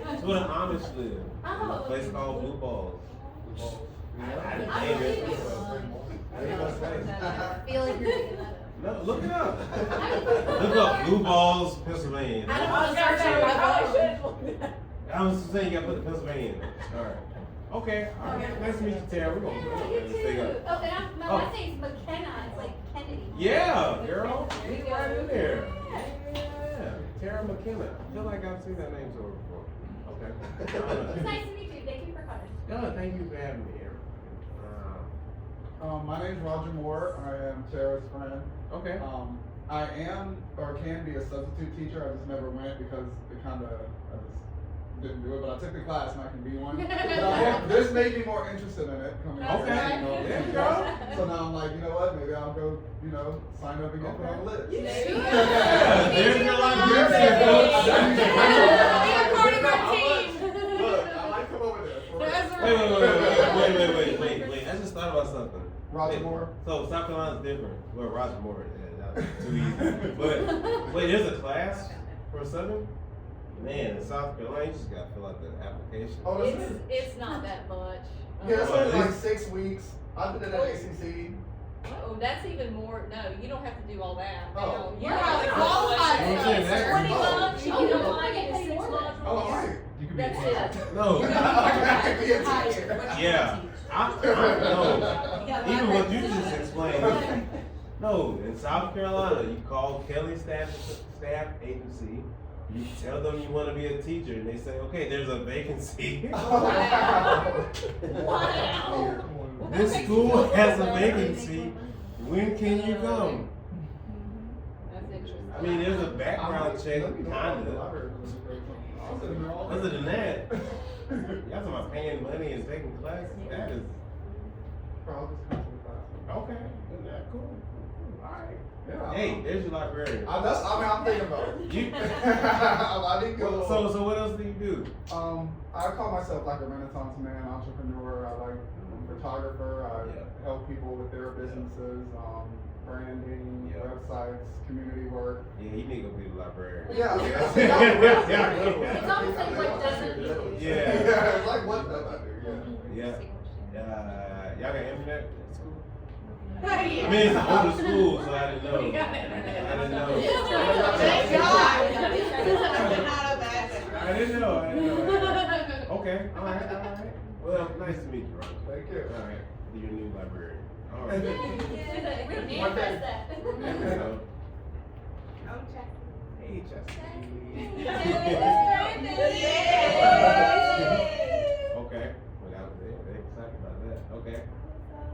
That's where the Amish live. Oh. A place called Blue Balls. I didn't I name believe it. you. I didn't know say. I feel like you're making that up. No, look it up. Look up Blue Balls, Pennsylvania. I don't I was gonna say, like, oh, shit. I was just saying you gotta put the Pennsylvania in there. Alright. Okay, alright. Nice to meet you, Tara. We're gonna Yeah, put you this too. thing up. Oh, and I'm, my Oh. last name's McKenna. It's like Kennedy. Yeah, girl. There you She's go. right in there. Yeah. Tara McKenna. I feel like I've seen that name somewhere before. Okay. It's nice to meet you. Thank you for coming. No, thank you for having me here. My name's Roger Moore. I am Tara's friend. Okay. I am or can be a substitute teacher. I just never went because it kind of I just didn't do it. But I took the class and I can be one. But this made me more interested in it coming out. Okay. You know, There you go. So now I'm like, you know what? Maybe I'll go. You know, sign up and get Okay. on the list. Yeah, there's your librarian, You're part of our team. Look, I might come over there. Wait. I just thought about something. Roger Moore. So South Carolina's different. Well, Roger Moore, yeah, that's too easy. But wait, there's a class for Southern? Man, in South Carolina, you just gotta fill out the application. Oh, that's it. It's not that much. Yeah, it's only like 6 weeks. I did it at ACC. Oh, that's even more, no, you don't have to do all that. Oh. You're highly I'm qualified. saying that- 20 months, you Oh, can no, apply I it get in paid 6 more months. Oh, all right. You can be a That's teacher. it. No. I can be a teacher. Yeah. No. Even what you just explained. No, in South Carolina, you call Kelly staff agency. You tell them you want to be a teacher, and they say, okay, there's a vacancy. Wow. This school has a vacancy. When can you come? That's interesting. I mean, there's a background check, kinda. Other than that, y'all talking about paying money and taking classes? That is okay. Isn't that cool? All right. Yeah. Hey, there's your librarian. I'm thinking about it. You. I didn't go. So what else do you do? I call myself like a Renaissance man, entrepreneur. I like photographer. I help people with their businesses, branding, Yeah. websites, community work. Yeah, you need to be the librarian. Yeah. It's almost like what doesn't he do? Yeah. It's like what does I do? Yeah. Yeah. Y'all got internet at school? Yeah. I mean, it's an older school, so I didn't know. We got internet. I didn't know. Thank God. Not a bad thing. I didn't know. Okay. All right. Well, nice to meet you, Ron. Thank you. All right. You're your new librarian. All right. Yeah. One day. So, Oh, check. hey, Chelsea. Yay. Okay. Well, that was it. They excited about that. Okay.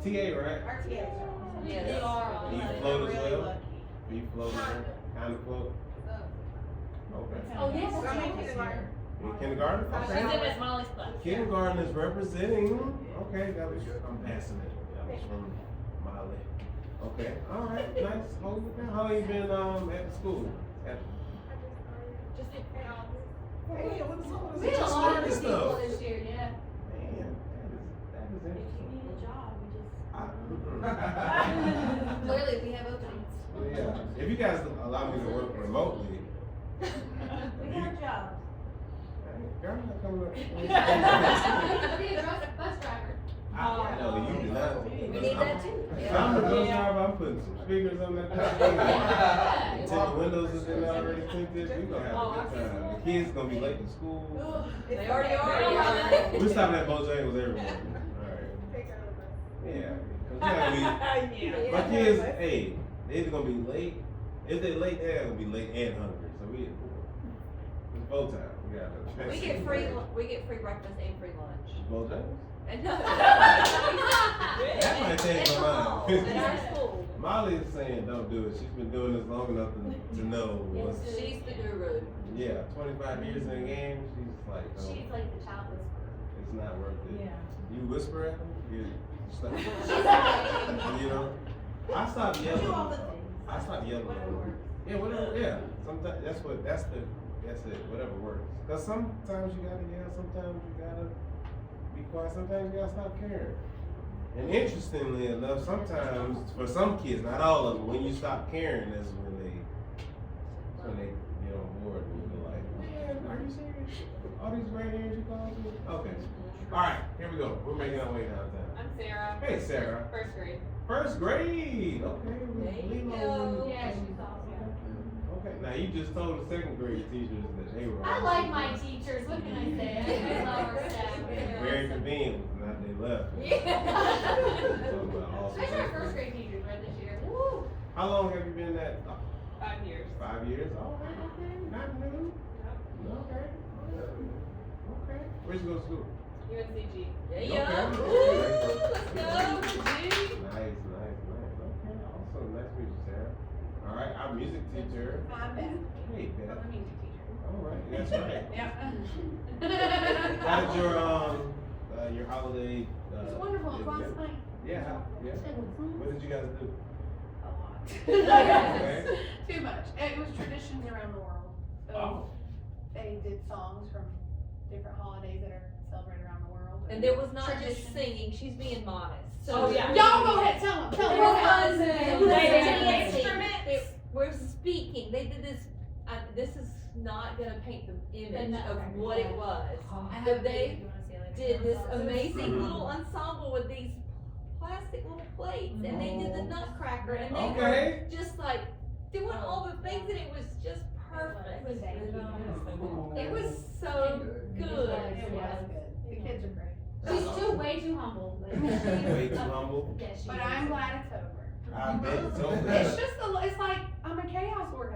TA, right? Our TAs. Yeah, they are. Do you float as well? Do you float as well? Kind of float? Okay. Oh, yes. I'm in kindergarten. In kindergarten? She's Okay. in Miss Molly's class. Kindergarten is representing. Okay, that was I'm passing it. That was from Molly. Okay, all right, nice. Hold it down. How long you been at the school? Hey, what's up? We had a lot of new people stuff. this year, yeah. Man, that is interesting. need a job, we just. I- Clearly, we have openings. Well, yeah. If you guys allow me to work remotely, We have jobs. girl, I'm not coming up. Be a bus driver. No, you do not. We need that too. I'm the bus driver. I'm putting some speakers on that thing. Until the windows is in already tinted, we gonna have a good time. The kids gonna be late to school. They already are. We're stopping at Bojangles every morning. Alright. Yeah. 'Cause you know, my kids, hey, they either gonna be late. If they late, they're gonna be late and hungry. So it's bow time. We gotta. We get free breakfast and free lunch. Bojangles? And no. That might change my mind. At our school. Molly is saying don't do it. She's been doing this long enough to know what's. She's the guru. Yeah, 25 years in the game. She's like, no, She's like the child whisperer. it's not worth it. Yeah. You whisper at them. You know. I stopped Do yelling. all the things. I stopped yelling. Whatever works. Yeah, whatever. Yeah. Sometimes that's it. Whatever works. Cause sometimes you gotta yell. Sometimes you gotta be quiet. Sometimes you gotta stop caring. And interestingly enough, sometimes for some kids, not all of them, when you stop caring is when they when they get on board and you're like, man, are you serious? All these great names you called me? Okay. Alright, here we go. We're making our way downtown. I'm Sarah. Hey, Sarah. First grade. First grade. Okay. There you Lilo. go. Yeah, she's awesome. Okay. Now you just told the second grade teachers that they were. I like my teachers, what can I say? I love our staff. Very convenient. Now they left. Especially our first grade teachers right this year. Woo! How long have you been at? 5 years. 5 years. All right. Okay. Not new. Okay. Okay. Where'd you go to school? UNCG. Okay. Yeah. Okay. Woo, let's go. G. Nice. Okay. Awesome. Nice to meet you, Sarah. All right. Our music teacher. I'm Beth. Hey, Beth. I'm a music teacher. All right. That's right. Yeah. How did your holiday? It was wonderful, it was last night. Yeah. What did you guys do? A lot. Okay. Too much. It was traditions around the world. So Oh. they did songs from different holidays that are celebrated around the world. And there was not just Tradition. singing, she's being modest. Oh, yeah. Y'all go ahead, tell them. There Go was ahead. dancing. Instruments. We're speaking, they did this, this is not gonna paint the image of what it was. But they did this amazing little ensemble with these plastic little plates, and they did the nutcracker, and they Okay. were just like doing all the things, and it was just perfect. It was so It good. was good. The kids are great. She's still way too humble. Way too humble. Yes, she But is. I'm glad it's over. I bet it's over. It's just it's like, I'm a chaos organizer.